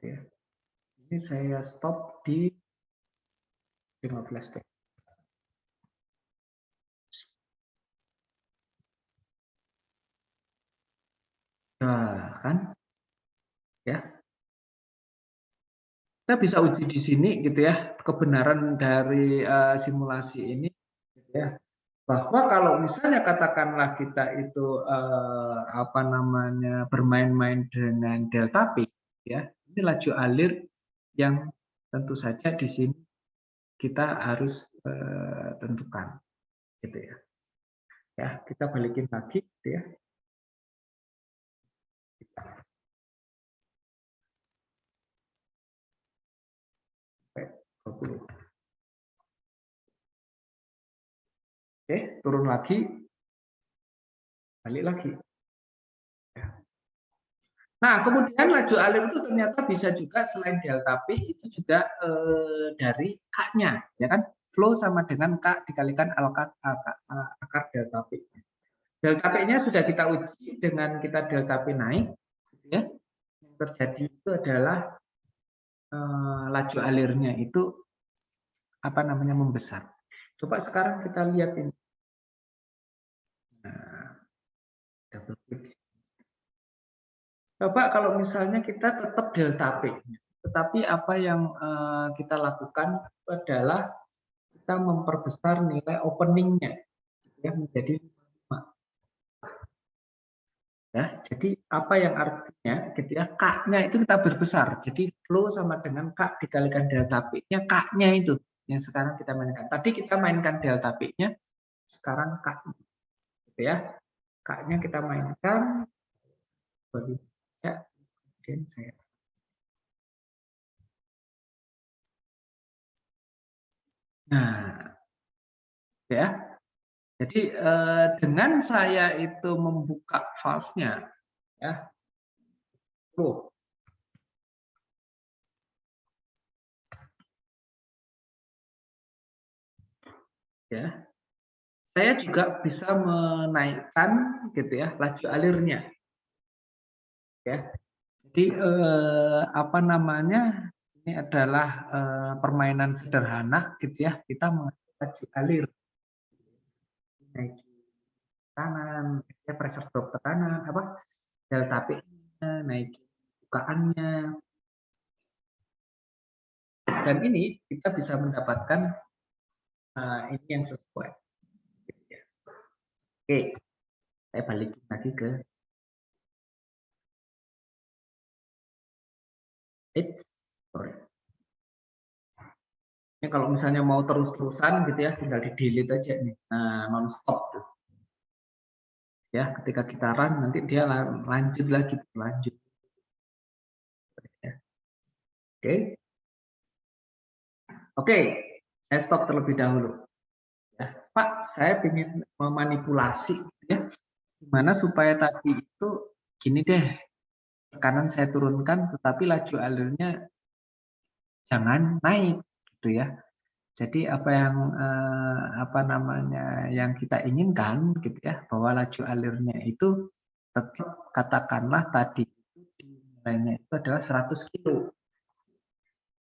ya. Ini saya stop di 15 detik. Nah, kan ya. Kita bisa uji di sini gitu ya, kebenaran dari simulasi ini gitu ya. Bahwa kalau misalnya katakanlah kita itu bermain-main dengan delta P ya. Ini laju alir yang tentu saja di sini kita harus tentukan gitu ya. Ya, kita balikin lagi gitu ya. Oke, turun lagi, balik lagi. Nah, kemudian laju alir itu ternyata bisa juga selain delta P itu juga dari K-nya, ya kan? Flow sama dengan K dikalikan akar delta P. Delta P-nya sudah kita uji dengan kita delta P naik, gitu ya. Yang terjadi itu adalah laju alirnya itu membesar. Coba sekarang kita lihat ini. Nah, double klik. Coba kalau misalnya kita tetap delta P, tetapi apa yang kita lakukan adalah kita memperbesar nilai openingnya ya menjadi 5. Ya, jadi apa yang artinya gitu ya, K-nya itu kita berbesar. Jadi flow sama dengan K dikalikan delta P-nya, K-nya itu yang sekarang kita mainkan. Tadi kita mainkan delta P-nya, sekarang K gitu ya. K-nya kita mainkan bagi ya, kemudian saya nah ya. Jadi dengan saya itu membuka valve-nya ya. Ya. Saya juga bisa menaikkan gitu ya laju alirnya. Ya. Jadi ini adalah permainan sederhana gitu ya. Kita mengatur laju alir. Naik kanan, ya pressure drop ke kanan, delta P-nya, naik bukaannya. Dan ini kita bisa mendapatkan ini yang sesuai. Oke. Saya balikin lagi ke sorry. Ini kalau misalnya mau terus-terusan gitu ya, tinggal di delete aja nih. Nah, non-stop tuh. Ya, ketika kita run nanti dia lanjut lagi, lanjut. Ya. Oke. Oke, saya stop terlebih dahulu. Ya, Pak, saya ingin memanipulasi ya. Gimana supaya tadi itu gini deh, tekanan saya turunkan tetapi laju alurnya jangan naik gitu ya. Jadi apa yang apa namanya yang kita inginkan gitu ya, bahwa laju alurnya itu tetap katakanlah tadi itu nilainya itu adalah 100 kilo.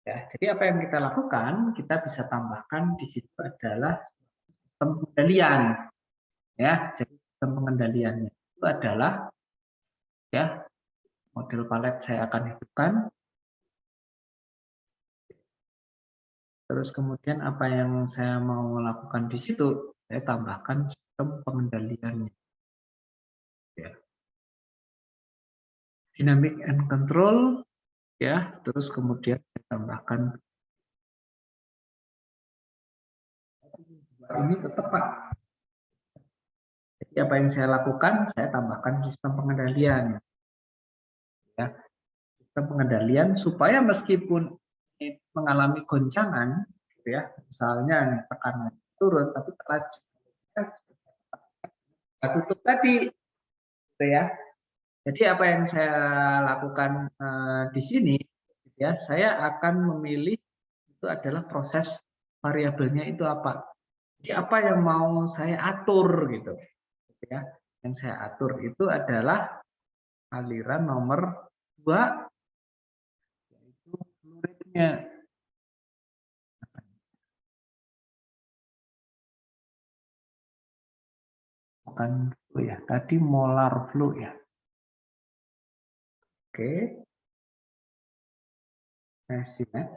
Ya, jadi apa yang kita lakukan, kita bisa tambahkan di situ adalah sistem pengendalian. Ya, jadi sistem pengendaliannya itu adalah ya model palet saya akan hidupkan. Terus kemudian apa yang saya mau lakukan di situ, saya tambahkan sistem pengendaliannya. Ya. Dynamic and control, ya. Terus kemudian saya tambahkan ini tetap Pak. Jadi apa yang saya lakukan, saya tambahkan sistem pengendalian. Ya. Sistem pengendalian supaya meskipun mengalami goncangan, gitu ya, misalnya tekanan turun, tapi laju tutup tadi, gitu ya. Jadi apa yang saya lakukan di sini, gitu ya, saya akan memilih itu adalah proses variabelnya itu apa. Jadi apa yang mau saya atur gitu, ya. Yang saya atur itu adalah aliran nomor 2, yaitu fluidnya. Bukan flow ya, tadi molar flow ya. Oke, saya simak.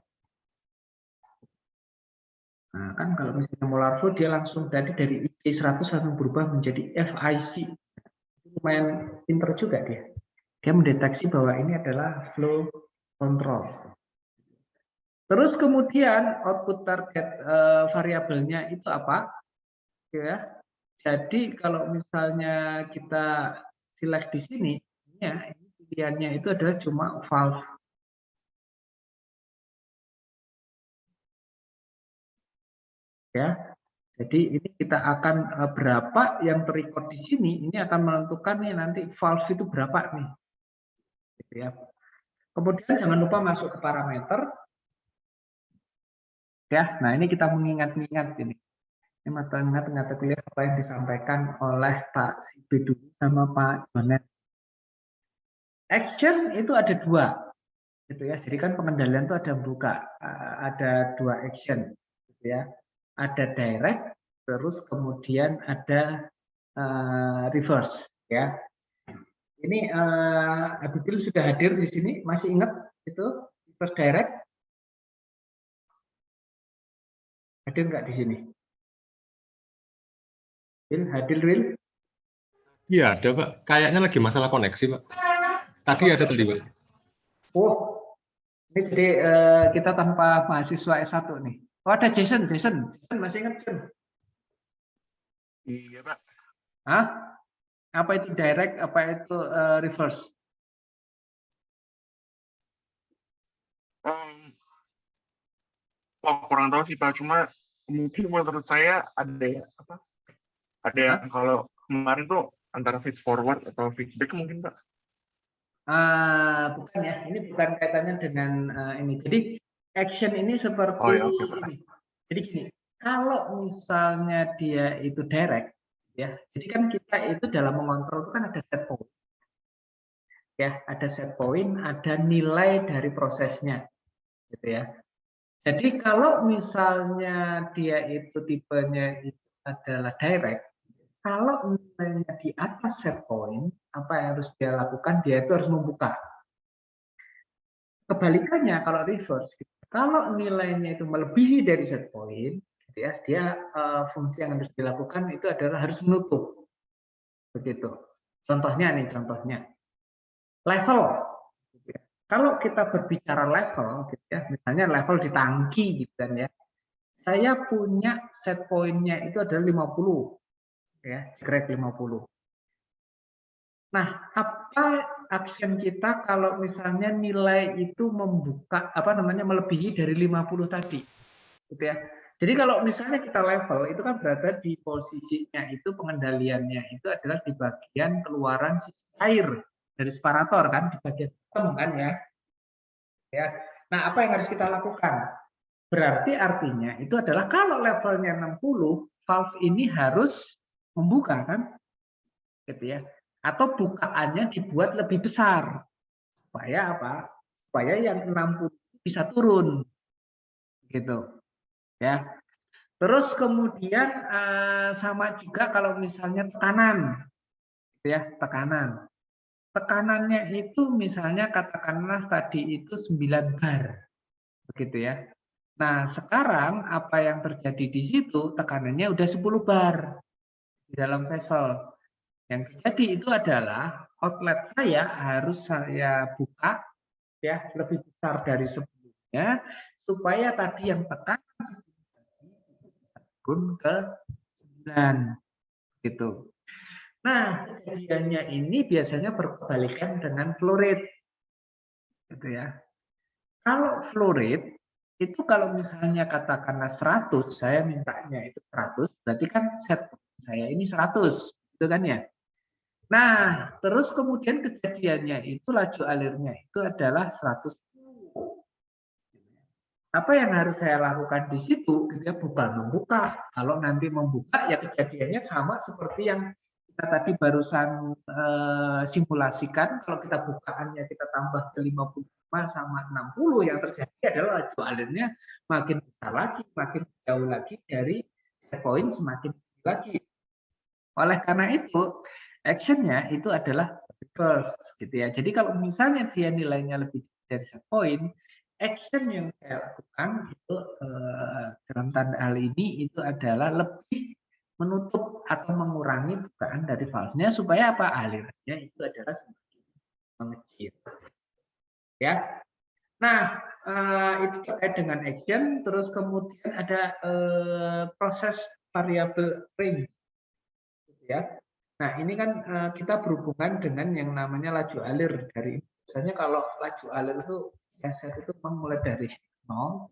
Nah, kan kalau misalnya molar flow dia langsung tadi dari IC100 langsung berubah menjadi FIC. Lumayan pinter juga dia. Dia mendeteksi bahwa ini adalah flow control. Terus kemudian output target variabelnya itu apa? Ya. Jadi kalau misalnya kita select di sini, ya, pilihannya itu adalah cuma valve. Ya. Jadi ini kita akan berapa yang terrecord di sini, ini akan menentukan nih nanti valve itu berapa nih. Gitu ya. Kemudian jangan lupa masuk ke parameter. Ya, nah ini kita mengingat-ingat ini. Ini mata kuliah apa yang disampaikan oleh Pak Sibedu sama Pak Jonet. Action itu ada 2, gitu ya. Jadi kan pengendalian itu ada buka, ada 2 action, gitu ya. Ada direct, terus kemudian ada reverse, ya. Ini Abibil sudah hadir di sini, masih ingat itu reverse direct? Hadir nggak di sini? Hadir, Will?
Iya, ada Pak. Kayaknya lagi masalah koneksi, Pak. Tadi ada tadi, Pak.
Oh, ini jadi kita tanpa mahasiswa S1 nih. Oh, ada Jason masih ingat Jason?
Iya, Pak.
Hah? Apa itu direct, apa itu reverse?
Kurang tahu sih Pak, cuma mungkin menurut saya ada ya apa? Ada yang kalau kemarin tuh antara feed forward atau feedback mungkin Pak.
Bukan ya, ini bukan kaitannya dengan ini. Jadi action ini seperti
Oh ya, oke, Pak.
ini. Jadi gini, kalau misalnya dia itu direct, ya, jadi kan kita itu dalam mengontrol itu kan ada set point, ya, ada set point, ada nilai dari prosesnya, gitu ya. Jadi kalau misalnya dia itu tipenya itu adalah direct, kalau nilainya di atas set point, apa yang harus dia lakukan? Dia itu harus membuka. Kebalikannya kalau reverse, kalau nilainya itu melebihi dari set point, gitu ya, dia fungsi yang harus dilakukan itu adalah harus menutup. begitu. Contohnya nih, contohnya level. Kalau kita berbicara level, gitu ya, misalnya level di tangki, gitu kan ya, saya punya set pointnya itu adalah 50, ya, grade 50. Nah, apa action kita kalau misalnya nilai itu membuka apa namanya melebihi dari 50 tadi, gitu ya. Jadi kalau misalnya kita level itu kan berada di posisinya itu pengendaliannya itu adalah di bagian keluaran air dari separator kan, di bagian bottom kan ya. Ya. Nah, apa yang harus kita lakukan? Berarti artinya itu adalah kalau levelnya 60, valve ini harus membuka kan? Gitu ya. Atau bukaannya dibuat lebih besar. Supaya apa? Supaya yang 60 bisa turun. Gitu. Ya. Terus kemudian sama juga kalau misalnya tekanan. Gitu ya, tekanan. Tekanannya itu misalnya katakanlah tadi itu 9 bar. Begitu ya. Nah, sekarang apa yang terjadi di situ tekanannya udah 10 bar di dalam vessel. Yang terjadi itu adalah outlet saya harus saya buka ya lebih besar dari sebelumnya supaya tadi yang tekanan turun ke 9 gitu. Nah, kejadiannya ini biasanya berkebalikan dengan flow rate gitu ya. Kalau flow rate itu kalau misalnya katakanlah 100, saya mintanya itu 100, berarti kan set saya ini 100, gitu kan ya. Nah, terus kemudian kejadiannya itu laju alirnya itu adalah 100. Apa yang harus saya lakukan di situ? Dia bukan membuka. Kalau nanti membuka, ya kejadiannya sama seperti yang kita tadi barusan simulasikan. Kalau kita bukaannya kita tambah ke 55 sama 60, yang terjadi adalah laju alirnya makin besar lagi, makin jauh lagi dari set point semakin tinggi lagi. Oleh karena itu, actionnya itu adalah reverse, gitu ya. Jadi kalau misalnya dia nilainya lebih dari set point, action yang saya lakukan itu dalam tanda hal ini itu adalah lebih menutup atau mengurangi bukaan dari valve-nya supaya apa alirannya itu adalah semakin mengecil. Ya. Nah, itu terkait dengan action. Terus kemudian ada proses variabel range, gitu ya. Nah, ini kan kita berhubungan dengan yang namanya laju alir dari misalnya kalau laju alir itu SS itu mulai dari 0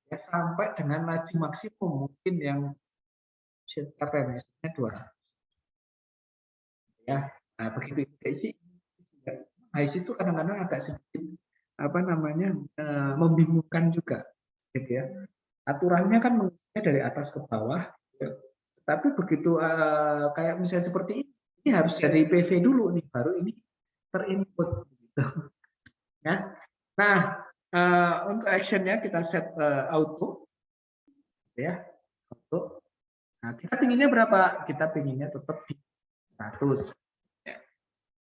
ya sampai dengan laju maksimum mungkin yang sampai misalnya 200 ya. Nah, begitu sih. IC itu kadang-kadang agak sedikit apa namanya membingungkan juga gitu ya. Aturannya kan mengurusnya dari atas ke bawah ya. Tapi begitu kayak misalnya seperti ini harus dari PV dulu nih baru ini terinput gitu ya. Nah, untuk actionnya kita set auto ya. Auto. Nah, kita pinginnya berapa? Kita pinginnya tetap di 100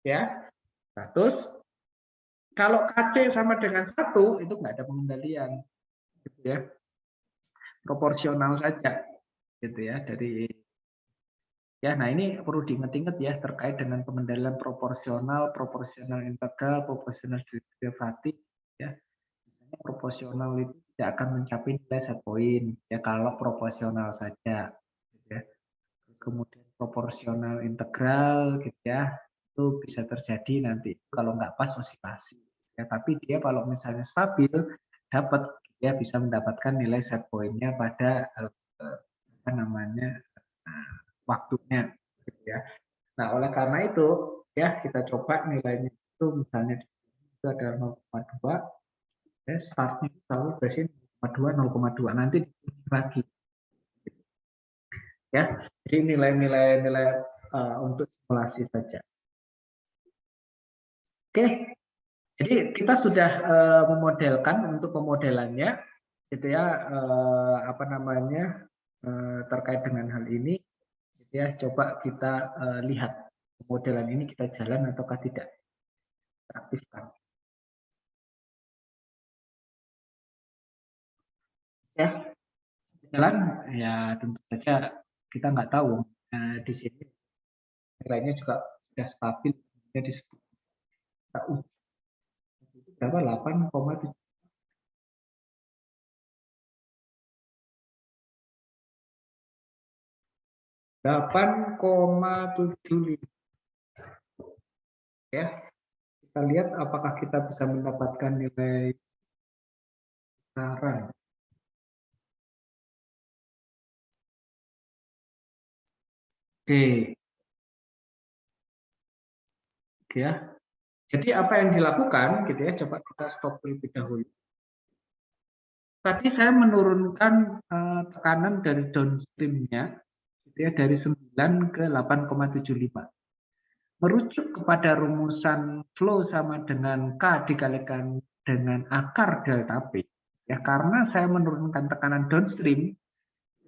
ya. 100. Kalau KC sama dengan 1 itu nggak ada pengendalian gitu ya. Proporsional saja gitu ya dari ya. Nah, ini perlu diingat-ingat ya terkait dengan pengendalian proporsional, proporsional integral, proporsional derivatif ya. Misalnya proporsional itu tidak akan mencapai nilai set point ya kalau proporsional saja gitu ya. Kemudian proporsional integral gitu ya. Itu bisa terjadi nanti kalau nggak pas osilasi ya, tapi dia kalau misalnya stabil dapat dia bisa mendapatkan nilai set point-nya pada apa namanya waktunya gitu ya. Nah, oleh karena itu ya kita coba nilainya itu misalnya itu ada 0,2 ya, startnya selalu biasanya 0,2 nanti lagi ya. Jadi nilai-nilai untuk simulasi saja. Oke, jadi kita sudah memodelkan untuk pemodelannya gitu ya apa namanya terkait dengan hal ini gitu ya. Coba kita lihat pemodelan ini kita jalan ataukah tidak, kita aktifkan ya. Jalan ya tentu saja kita nggak tahu di sini nilainya juga sudah stabil, jadi disebut kita uji. Itu berapa? 8,7. 8,75 ya. Kita lihat apakah kita bisa mendapatkan nilai besaran. Oke. Oke ya. Jadi apa yang dilakukan gitu ya, coba kita stop terlebih dahulu. Tadi saya menurunkan tekanan dari downstream-nya gitu ya, dari 9 ke 8,75. Merujuk kepada rumusan flow sama dengan K dikalikan dengan akar delta P. Ya, karena saya menurunkan tekanan downstream,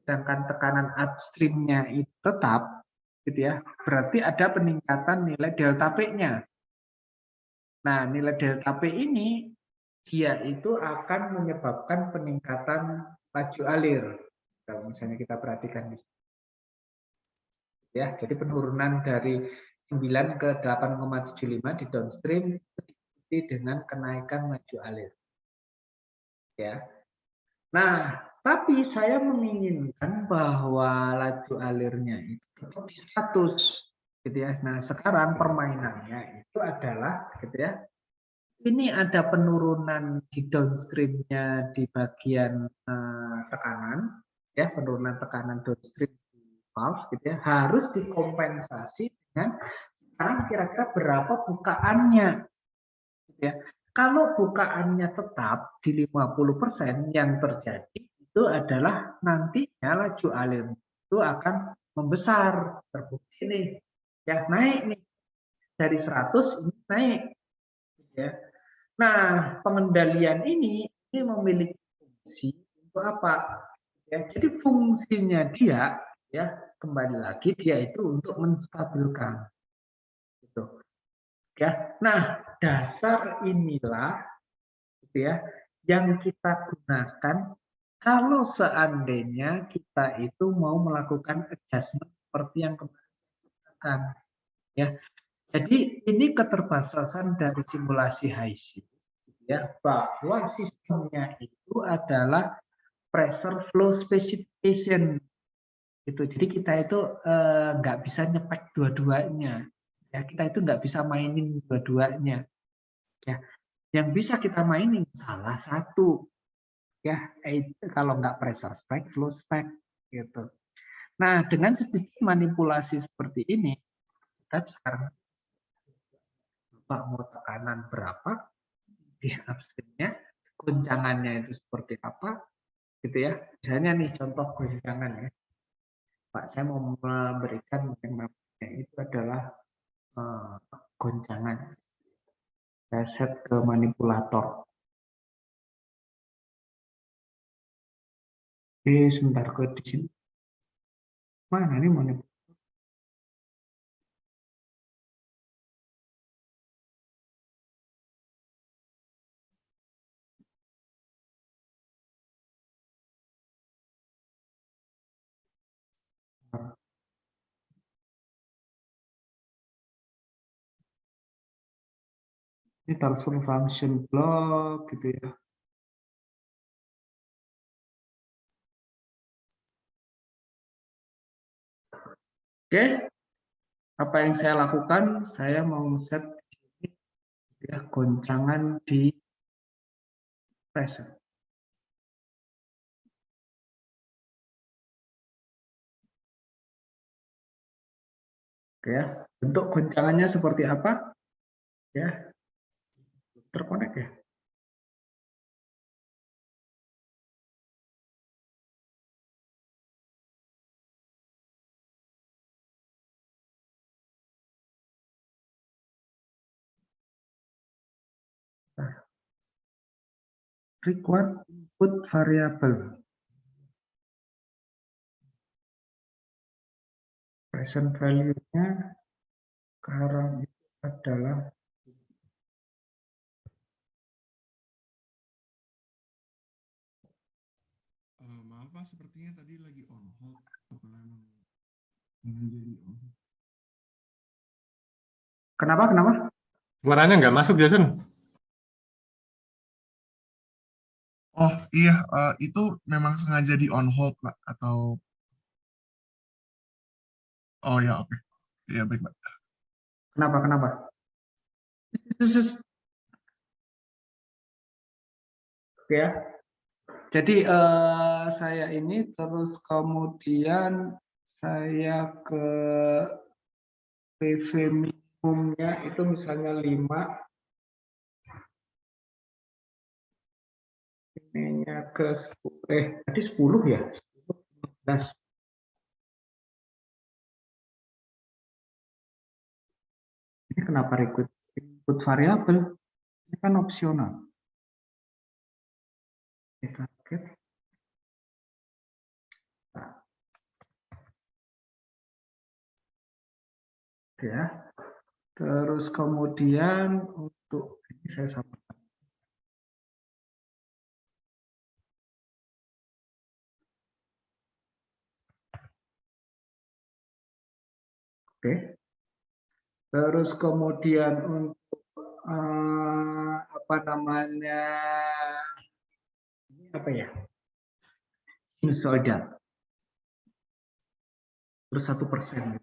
sedangkan tekanan upstream-nya itu tetap, gitu ya, berarti ada peningkatan nilai delta P-nya. Nah, nilai delta P ini dia itu akan menyebabkan peningkatan laju alir. Kalau misalnya kita perhatikan di sini. Ya, jadi penurunan dari 9 ke 8,75 di downstream diikuti dengan kenaikan laju alir. Ya. Nah, tapi saya menginginkan bahwa laju alirnya itu tetap di 100 gitu ya. Nah, sekarang permainannya itu adalah gitu ya. Ini ada penurunan di downstream-nya di bagian tekanan ya, penurunan tekanan downstream di valve gitu ya, harus dikompensasi dengan sekarang kira-kira berapa bukaannya gitu ya. Kalau bukaannya tetap di 50%, yang terjadi itu adalah nantinya laju alir itu akan membesar. Terbukti nih, ya naik nih dari 100 ini naik, ya. Nah, pengendalian ini memiliki fungsi untuk apa? Ya, jadi fungsinya dia, ya kembali lagi dia itu untuk menstabilkan, gitu. Ya, nah dasar inilah gitu ya, yang kita gunakan kalau seandainya kita itu mau melakukan adjustment seperti yang kemarin dikatakan. Ya, jadi ini keterbatasan dari simulasi HIC, ya, bahwa sistemnya itu adalah pressure flow specification. Gitu. Jadi kita itu nggak bisa nyepek dua-duanya. Ya, kita itu nggak bisa mainin dua-duanya. Ya, yang bisa kita mainin salah satu, ya kalau nggak pressure spec, flow spec gitu. Nah, dengan sedikit manipulasi seperti ini, kita sekarang mau tekanan berapa di upstream-nya, goncangannya itu seperti apa, gitu ya. Misalnya nih contoh goncangan ya, Pak, saya mau memberikan yang namanya itu adalah goncangan. Saya set ke manipulator. Sebentar ke di sini. Mana nih manipulator? Ini transfer function block gitu ya. Oke, apa yang saya lakukan? Saya mau set ya, goncangan di pressure. Oke ya, bentuk goncangannya seperti apa? Ya, terkonek ya. Nah, required input variable. Present value-nya sekarang itu adalah
Maaf Pak, sepertinya tadi lagi on hold. Apa memang menjadi on?
Kenapa? Kenapa?
Suaranya nggak masuk, Jason.
Oh iya, itu memang sengaja di on hold, Pak, atau oh ya oke. Iya baik, Pak.
Kenapa? Kenapa? Oke ya. Jadi saya ini terus kemudian saya ke PV minimumnya itu misalnya 5, ininya ke 10, tadi 10 ya, 10, 15. Ini kenapa request input variabel? Ini kan opsional. Kita lihat. Ya. Terus kemudian untuk ini saya samakan. Oke. Terus kemudian untuk apa namanya, ini apa ya, sinusoidal terus 1%.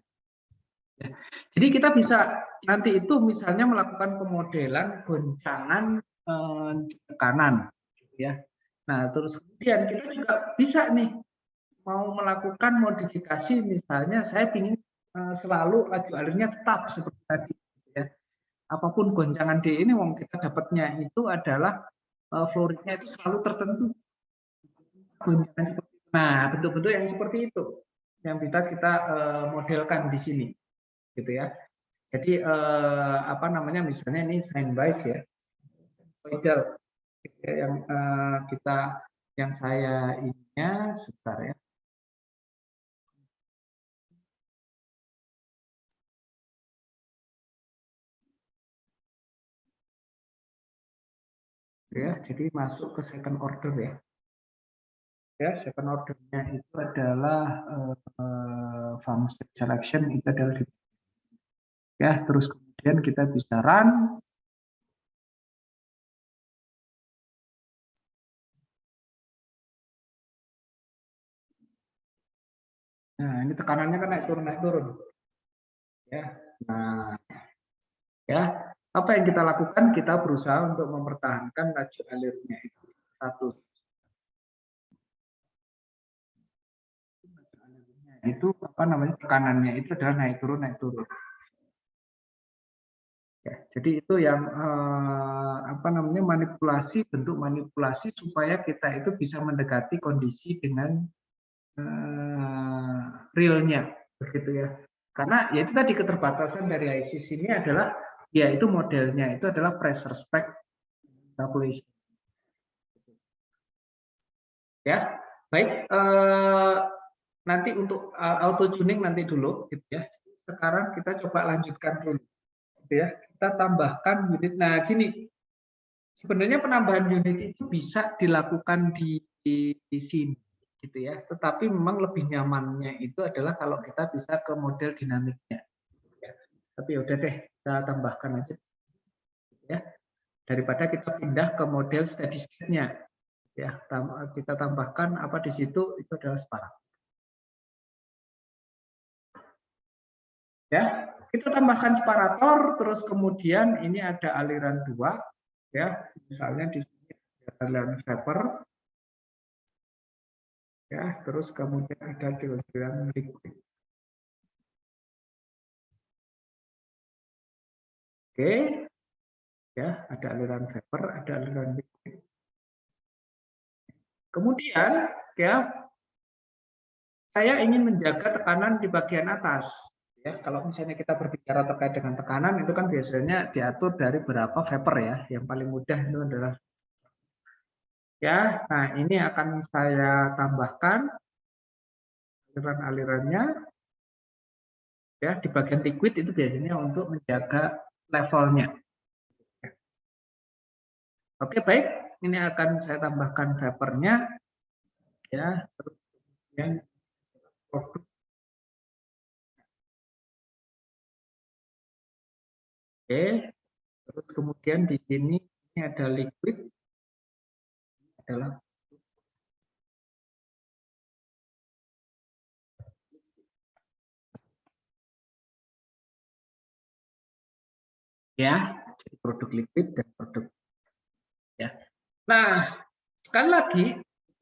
Ya. Jadi kita bisa nanti itu misalnya melakukan pemodelan goncangan tekanan, ya. Nah terus kemudian kita juga bisa nih mau melakukan modifikasi, misalnya saya ingin selalu laju alirnya tetap seperti tadi, ya. Apapun goncangan D ini, wong kita dapatnya itu adalah flow rate-nya itu selalu tertentu. Goncangan seperti itu. Nah, bentuk-bentuk yang seperti itu yang bisa kita modelkan di sini, gitu ya. Jadi apa namanya, misalnya ini sine wave ya, model yang kita, yang saya ininya sebentar ya. Ya, jadi masuk ke second order ya. Ya, second order-nya itu adalah function selection, itu adalah ya, terus kemudian kita bisa run. Nah, ini tekanannya kan naik turun ya. Nah, ya, apa yang kita lakukan, kita berusaha untuk mempertahankan laju alirnya itu 100. Itu apa namanya, tekanannya itu adalah naik turun. Ya, jadi itu yang apa namanya, manipulasi, bentuk manipulasi supaya kita itu bisa mendekati kondisi dengan realnya, begitu ya. Karena ya itu tadi keterbatasan dari ICC ini adalah, ya itu modelnya itu adalah pressure spec calculation. Ya, baik. Nanti untuk auto tuning nanti dulu, gitu ya. Sekarang kita coba lanjutkan dulu, gitu ya. Kita tambahkan unit. Nah, gini, sebenarnya penambahan unit itu bisa dilakukan di sini, gitu ya. Tetapi memang lebih nyamannya itu adalah kalau kita bisa ke model dinamiknya. Ya. Tapi udah deh, kita tambahkan aja, ya. Daripada kita pindah ke model steady state-nya, ya. Kita tambahkan apa di situ, itu adalah separator. Ya, kita tambahkan separator, terus kemudian ini ada aliran 2, ya, misalnya di sini ada aliran vapor, ya, terus kemudian ada aliran liquid. Oke, ya, ada aliran vapor, ada aliran liquid. Kemudian, ya, saya ingin menjaga tekanan di bagian atas. Ya, kalau misalnya kita berbicara terkait dengan tekanan, itu kan biasanya diatur dari berapa vapor ya. Yang paling mudah itu adalah, ya. Nah, ini akan saya tambahkan aliran-alirannya, ya. Di bagian liquid itu biasanya untuk menjaga levelnya. Oke, baik. Ini akan saya tambahkan vapornya, ya. Terus kemudian produk. Oke, terus kemudian di sini ini ada liquid, adalah ya, jadi produk liquid dan produk ya. Nah, sekali lagi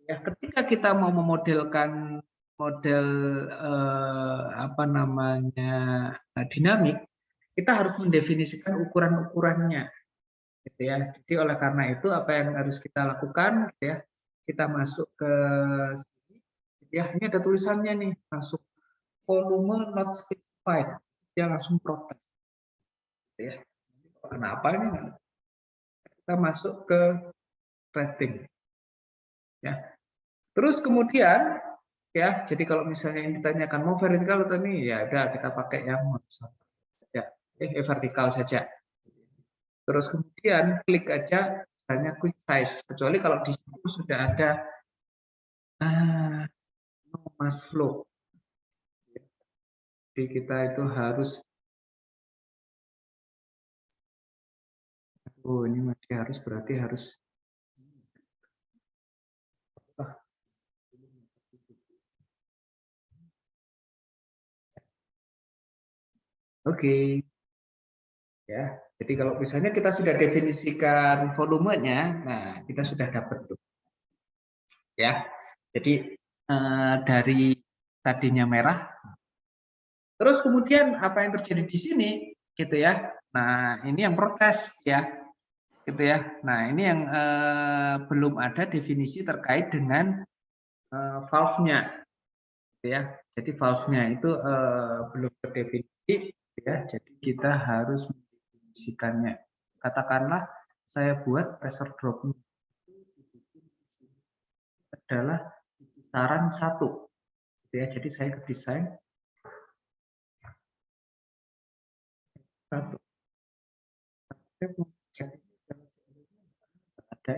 ya, ketika kita mau memodelkan model apa namanya dinamik, kita harus mendefinisikan ukuran-ukurannya, gitu ya. Jadi oleh karena itu apa yang harus kita lakukan, gitu ya, kita masuk ke sini, gitu ya. Ini ada tulisannya nih, masuk volume not specified, dia langsung protes, gitu ya. Kenapa ini? Kita masuk ke rating, ya. Terus kemudian ya, jadi kalau misalnya yang ditanyakan mau vertikal atau ini, ya udah kita pakai yang ya, vertikal saja. Terus kemudian klik aja misalnya quick size, kecuali kalau di situ sudah ada no mass flow. Jadi kita itu harus, oh ini masih harus, berarti harus oke. Ya, jadi kalau misalnya kita sudah definisikan volumenya, nah kita sudah dapat tuh. Ya, jadi dari tadinya merah, terus kemudian apa yang terjadi di sini, gitu ya. Nah ini yang protes ya, gitu ya. Nah ini yang belum ada definisi terkait dengan valve-nya, gitu ya. Jadi valve-nya itu belum terdefinisi, ya. Jadi kita harus mendefinisikannya. Katakanlah saya buat pressure drop adalah kisaran 1, gitu ya. Jadi saya desain 1. Ada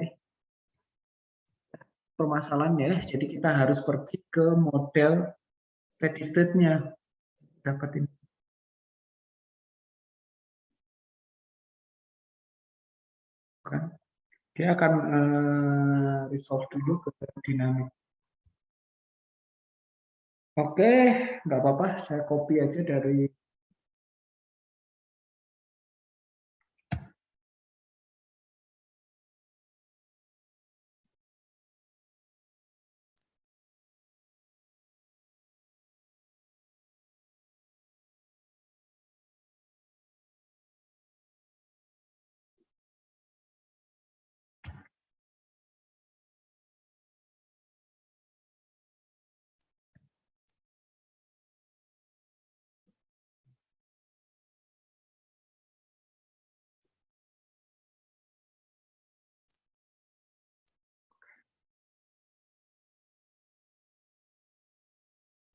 permasalahannya ya. Jadi kita harus pergi ke model steady state-nya. Dapat ini. Kan? Dia akan resolve dulu ke dinamik. Oke, nggak apa-apa, saya copy aja dari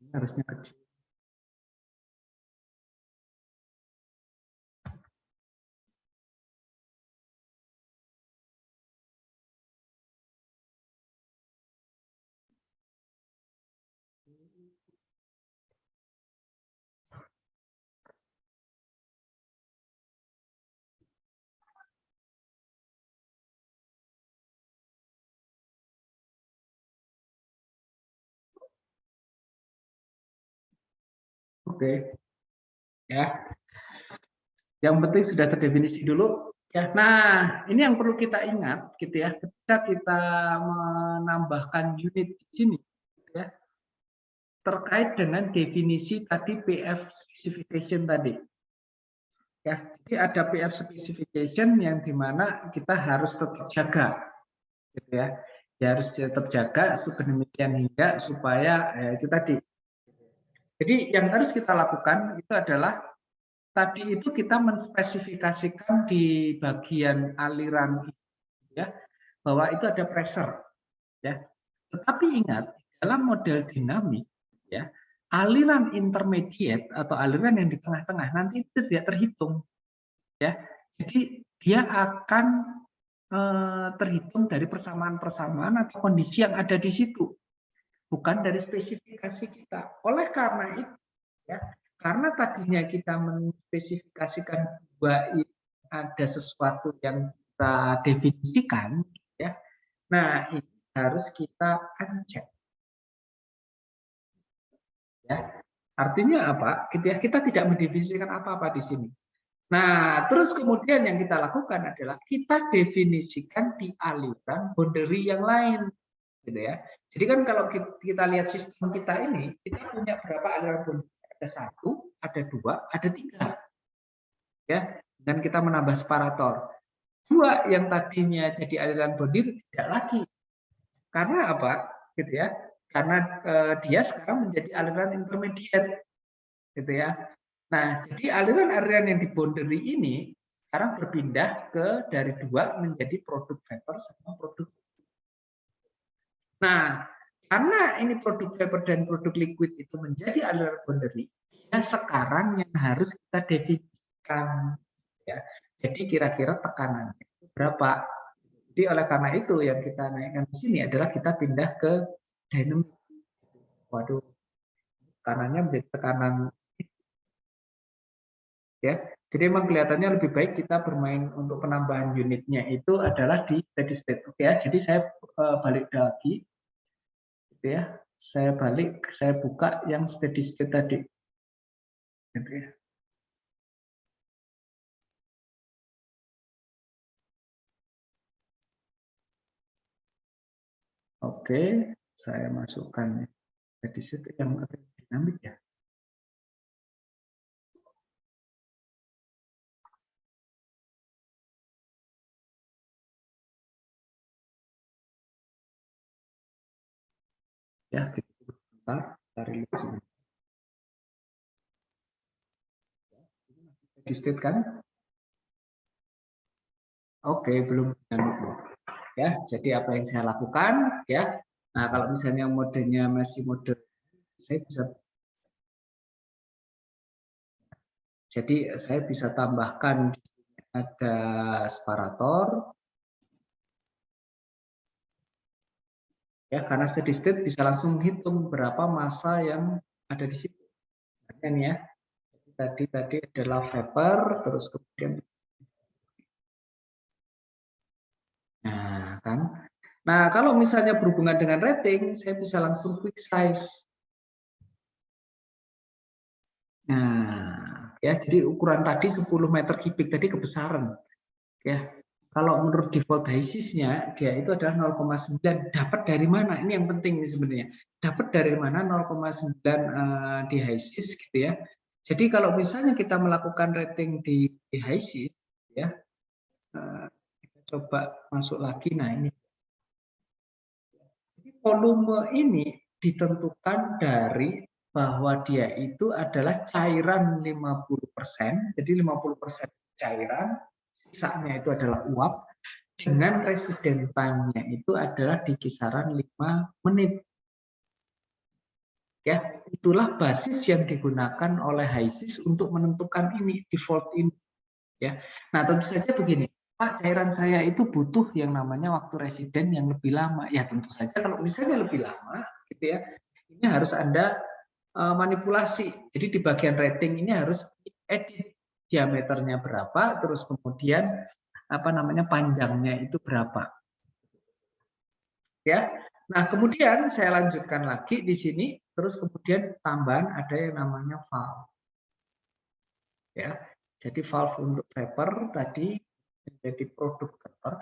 ini harusnya kecil. Oke, ya. Yang penting sudah terdefinisi dulu. Ya, nah ini yang perlu kita ingat, gitu ya. Ketika kita menambahkan unit di sini, gitu ya, terkait dengan definisi tadi PF specification tadi. Ya, jadi ada PF specification yang dimana kita harus tetap jaga, gitu ya. Ya harus tetap jaga sedemikian hingga supaya itu tadi. Jadi yang harus kita lakukan itu adalah tadi itu kita menspesifikasikan di bagian aliran ya bahwa itu ada pressure ya. Tetapi ingat dalam model dinamik ya aliran intermediate atau aliran yang di tengah-tengah nanti itu tidak terhitung ya. Jadi dia akan terhitung dari persamaan-persamaan atau kondisi yang ada di situ, bukan dari spesifikasi kita. Oleh karena itu ya, karena tadinya kita menspesifikasikan 2 ada sesuatu yang kita definisikan, ya. Nah, ini harus kita uncheck. Ya. Artinya apa? Kita tidak mendefinisikan apa-apa di sini. Nah, terus kemudian yang kita lakukan adalah kita definisikan di aliran boundary yang lain, gitu ya. Jadi kan kalau kita lihat sistem kita ini, kita punya berapa aliran boundary? Ada 1, ada 2, ada 3, ya. Dan kita menambah separator. 2 yang tadinya jadi aliran boundary tidak lagi. Karena apa? Gitu ya. Karena dia sekarang menjadi aliran intermediate, gitu ya. Nah, jadi aliran-aliran yang di boundary ini sekarang berpindah ke dari 2 menjadi produk vapor sama produk. Nah, karena ini produk vapor dan produk liquid itu menjadi aliran boundary, ya sekarang yang harus kita definisikan, ya. Jadi kira-kira tekanannya berapa? Jadi oleh karena itu yang kita naikkan di sini adalah kita pindah ke dynamic. Waduh, tekanannya menjadi tekanan, ya. Jadi memang kelihatannya lebih baik kita bermain untuk penambahan unitnya itu adalah di steady state. Oke ya. Jadi saya balik lagi, gitu ya. Saya buka yang steady state tadi. Gitu ya. Oke, saya masukkan steady state yang dinamik ya. Ya, kita sebentar, cari sini. Steady state kan? Oke, belum dinamik. Ya, jadi apa yang saya lakukan, ya. Nah, kalau misalnya modenya masih mode, saya bisa, jadi saya bisa tambahkan ada separator, ya, karena steady state bisa langsung hitung berapa massa yang ada di situ. Kan ya, tadi adalah vapor, terus kemudian, nah kan. Nah, kalau misalnya berhubungan dengan rating, saya bisa langsung quick size. Nah, ya, jadi ukuran tadi 10 meter kubik tadi kebesaran, ya. Kalau menurut default HISIS-nya, dia itu adalah 0,9. Dapat dari mana? Ini yang penting sebenarnya. Dapat dari mana 0,9 di HISIS, gitu ya. Jadi kalau misalnya kita melakukan rating di HISIS, ya, kita coba masuk lagi. Nah, ini. Volume ini ditentukan dari bahwa dia itu adalah cairan 50%, jadi 50% cairan, sisanya itu adalah uap, dengan resident time-nya itu adalah di kisaran 5 menit. Ya, itulah basis yang digunakan oleh HISIS untuk menentukan ini, default ini. Ya. Nah, tentu saja begini, Pak, cairan saya itu butuh yang namanya waktu residen yang lebih lama. Ya, tentu saja kalau misalnya lebih lama, gitu ya, ini harus Anda manipulasi. Jadi di bagian rating ini harus edit diameternya berapa, terus kemudian apa namanya panjangnya itu berapa. Ya. Nah, kemudian saya lanjutkan lagi di sini, terus kemudian tambahan ada yang namanya valve. Ya. Jadi valve untuk vapor tadi menjadi produk vapor.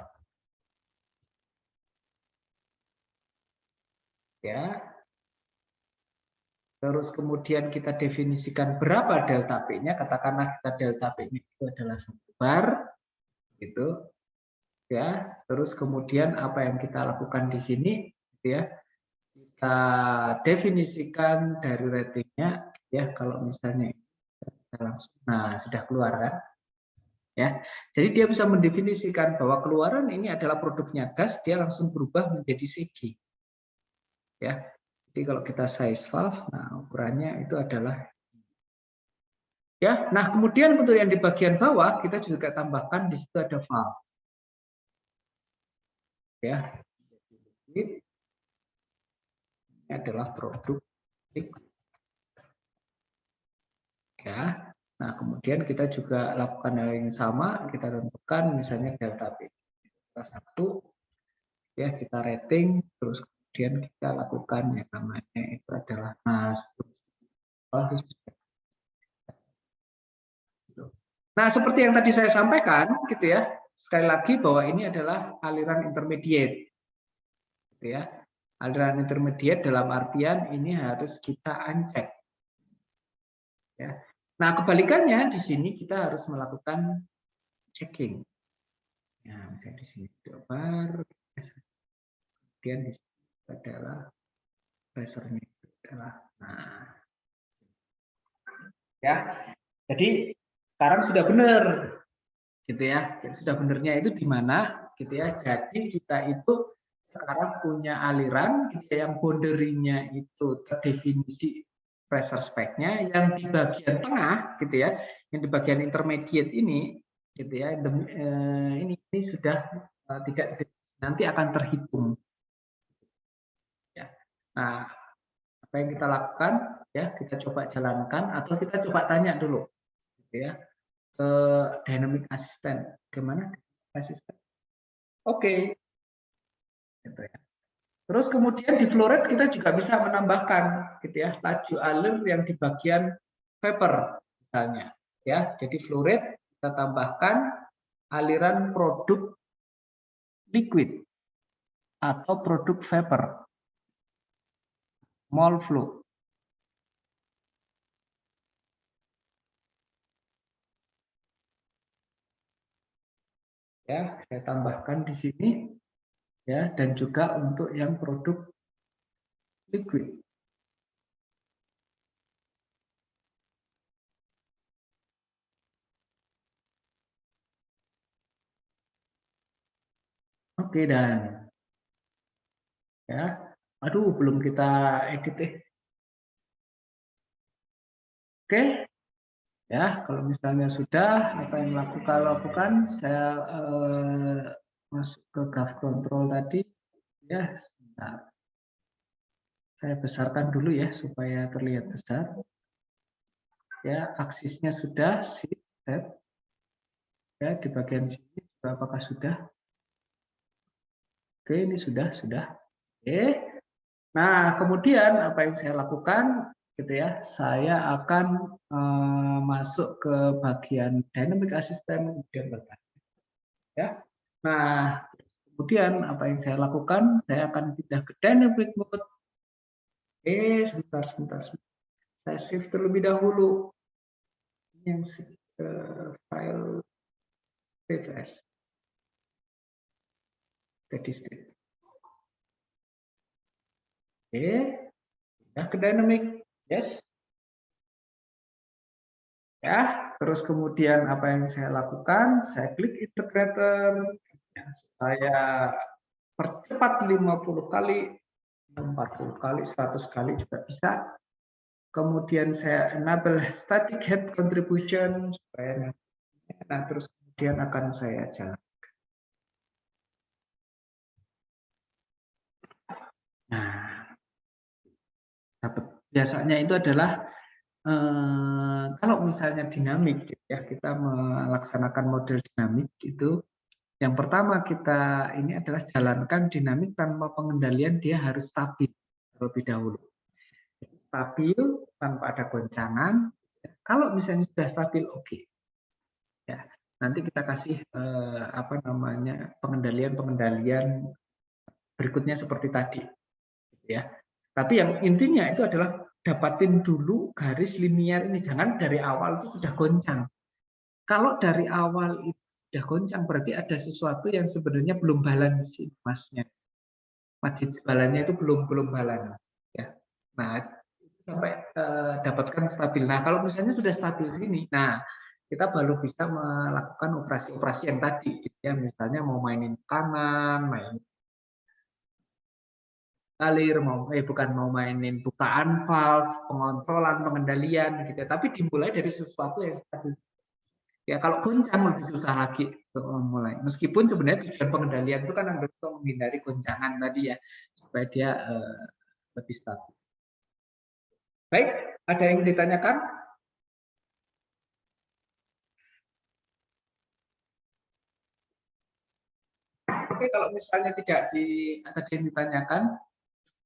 Ya. Terus kemudian kita definisikan berapa delta P-nya, katakanlah kita delta P-nya itu adalah 1 bar, gitu. Ya, terus kemudian apa yang kita lakukan di sini, gitu ya, kita definisikan dari ratingnya, ya, kalau misalnya kita langsung, nah sudah keluar kan, ya, jadi dia bisa mendefinisikan bahwa keluaran ini adalah produknya gas, dia langsung berubah menjadi CG, ya, jadi kalau kita size valve, nah ukurannya itu adalah, ya, nah kemudian untuk yang di bagian bawah kita juga tambahkan di situ ada valve, ya. Ini adalah produk, ya. Nah, kemudian kita juga lakukan hal yang sama, kita tentukan misalnya delta P. Kita 1, ya kita rating, terus kemudian kita lakukan yang namanya itu adalah Nah, seperti yang tadi saya sampaikan, gitu ya. Sekali lagi bahwa ini adalah aliran intermediate, gitu ya. Aliran intermediate dalam artian ini harus kita uncheck. Ya. Nah, kebalikannya di sini kita harus melakukan checking. Ya, misalnya di sini bar, kemudian di sini adalah pressure-nya adalah. Nah, ya. Jadi sekarang sudah benar, gitu ya. Sudah benernya itu di mana, gitu ya. Jadi kita itu sekarang punya aliran gitu ya, yang boundary-nya itu terdefinisi pressure spec-nya, yang di bagian tengah gitu ya, yang di bagian intermediate ini gitu ya, ini sudah tidak, nanti akan terhitung ya. Nah, apa yang kita lakukan ya, kita coba jalankan atau kita coba tanya dulu gitu ya ke dynamic assistant, gimana asisten, oke. Gitu ya. Terus kemudian di flow rate kita juga bisa menambahkan gitu ya, laju alur yang di bagian vapor misalnya ya. Jadi flow rate kita tambahkan aliran produk liquid atau produk vapor, mole flow. Ya, saya tambahkan di sini ya, dan juga untuk yang produk liquid. Oke, dan ya, aduh belum kita edit. Oke, ya, kalau misalnya sudah, apa yang lakukan, saya masuk ke GAF control tadi, ya, sebentar. Saya besarkan dulu ya, supaya terlihat besar. Ya, aksisnya sudah, set. Ya, di bagian sini, apakah sudah? Oke, ini sudah. Oke. Nah, kemudian apa yang saya lakukan, gitu ya, saya akan masuk ke bagian dynamic assistant, kemudian bertanya. Ya. Nah, kemudian apa yang saya lakukan, saya akan pindah ke dynamic mode. Sebentar. Saya save terlebih dahulu. Ini yang file save as. Statistik. Ya, ke dynamic. Yes. Ya, terus kemudian apa yang saya lakukan, saya klik integrator. Saya percepat 50 kali, 40 kali, 100 kali juga bisa. Kemudian saya enable static head contribution supaya nah, terus kemudian akan saya jalan. Nah, biasanya itu adalah kalau misalnya dinamik, ya kita melaksanakan model dinamik itu. Yang pertama kita ini adalah jalankan dinamik tanpa pengendalian, dia harus stabil terlebih dahulu. Stabil tanpa ada goncangan. Kalau misalnya sudah stabil, oke. Ya, nanti kita kasih pengendalian berikutnya seperti tadi. Ya, tapi yang intinya itu adalah dapatin dulu garis linear ini, jangan dari awal itu sudah goncang. Kalau dari awal itu sudah goncang, berarti ada sesuatu yang sebenarnya belum balance masnya. Masjid balannya itu belum balan. Ya. Nah, sampai dapatkan stabil. Nah, kalau misalnya sudah stabil ini, nah kita baru bisa melakukan operasi-operasi yang tadi, gitu ya. Misalnya mau mainin kanan, main alir, bukan mau mainin bukaan valve, pengontrolan, pengendalian, gitu. Tapi dimulai dari sesuatu yang stabil. Ya, kalau goncang lebih susah lagi untuk memulai. Meskipun sebenarnya tujuan pengendalian itu kan untuk menghindari goncangan tadi ya, supaya dia lebih stabil. Baik, ada yang ditanyakan? Oke, kalau misalnya tidak ada yang ditanyakan,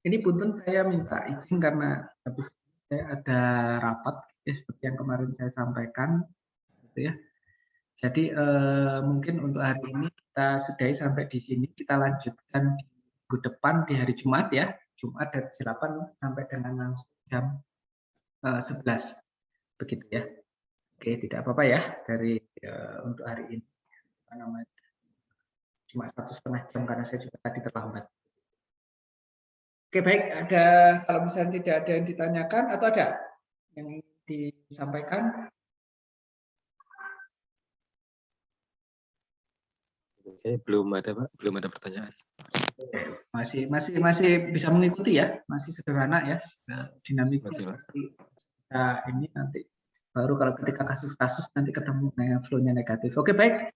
ini punten saya minta izin karena habis saya ada rapat ya, seperti yang kemarin saya sampaikan, gitu ya. Jadi mungkin untuk hari ini kita sudahi sampai di sini. Kita lanjutkan di minggu depan di hari Jumat ya, Jumat dari 8 sampai dengan langsung jam 11, begitu ya. Oke, tidak apa-apa ya dari untuk hari ini. Apa namanya? Cuma 1,5 jam karena saya juga tadi terlambat. Oke, baik. Ada kalau misalnya tidak ada yang ditanyakan atau ada yang ingin disampaikan?
Saya belum ada Pak, belum ada pertanyaan.
Masih bisa mengikuti ya, masih sederhana ya, dinamiknya
Masih, Pak.
kita ini nanti baru kalau ketika kasus-kasus nanti ketemu flow-nya negatif. Oke, baik.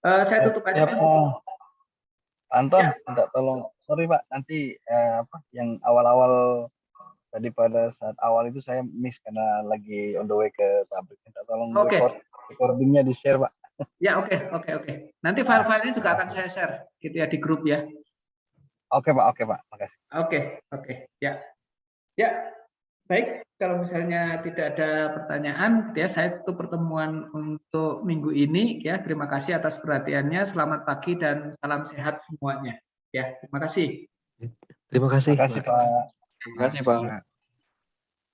Saya tutup aja.
Ya, Pak Anton, minta tolong. Sorry Pak, nanti yang awal-awal tadi pada saat awal itu saya miss karena lagi on the way ke pabrik. Minta tolong recordingnya di share Pak.
Ya, oke. Nanti file-filenya juga akan saya share gitu ya di grup ya.
Oke Pak, makasih.
Oke. Ya. Baik, kalau misalnya tidak ada pertanyaan, ya saya tutup pertemuan untuk minggu ini ya. Terima kasih atas perhatiannya. Selamat pagi dan salam sehat semuanya. Ya, terima kasih.
Terima kasih.
Terima kasih Pak.
Terima kasih, Pak.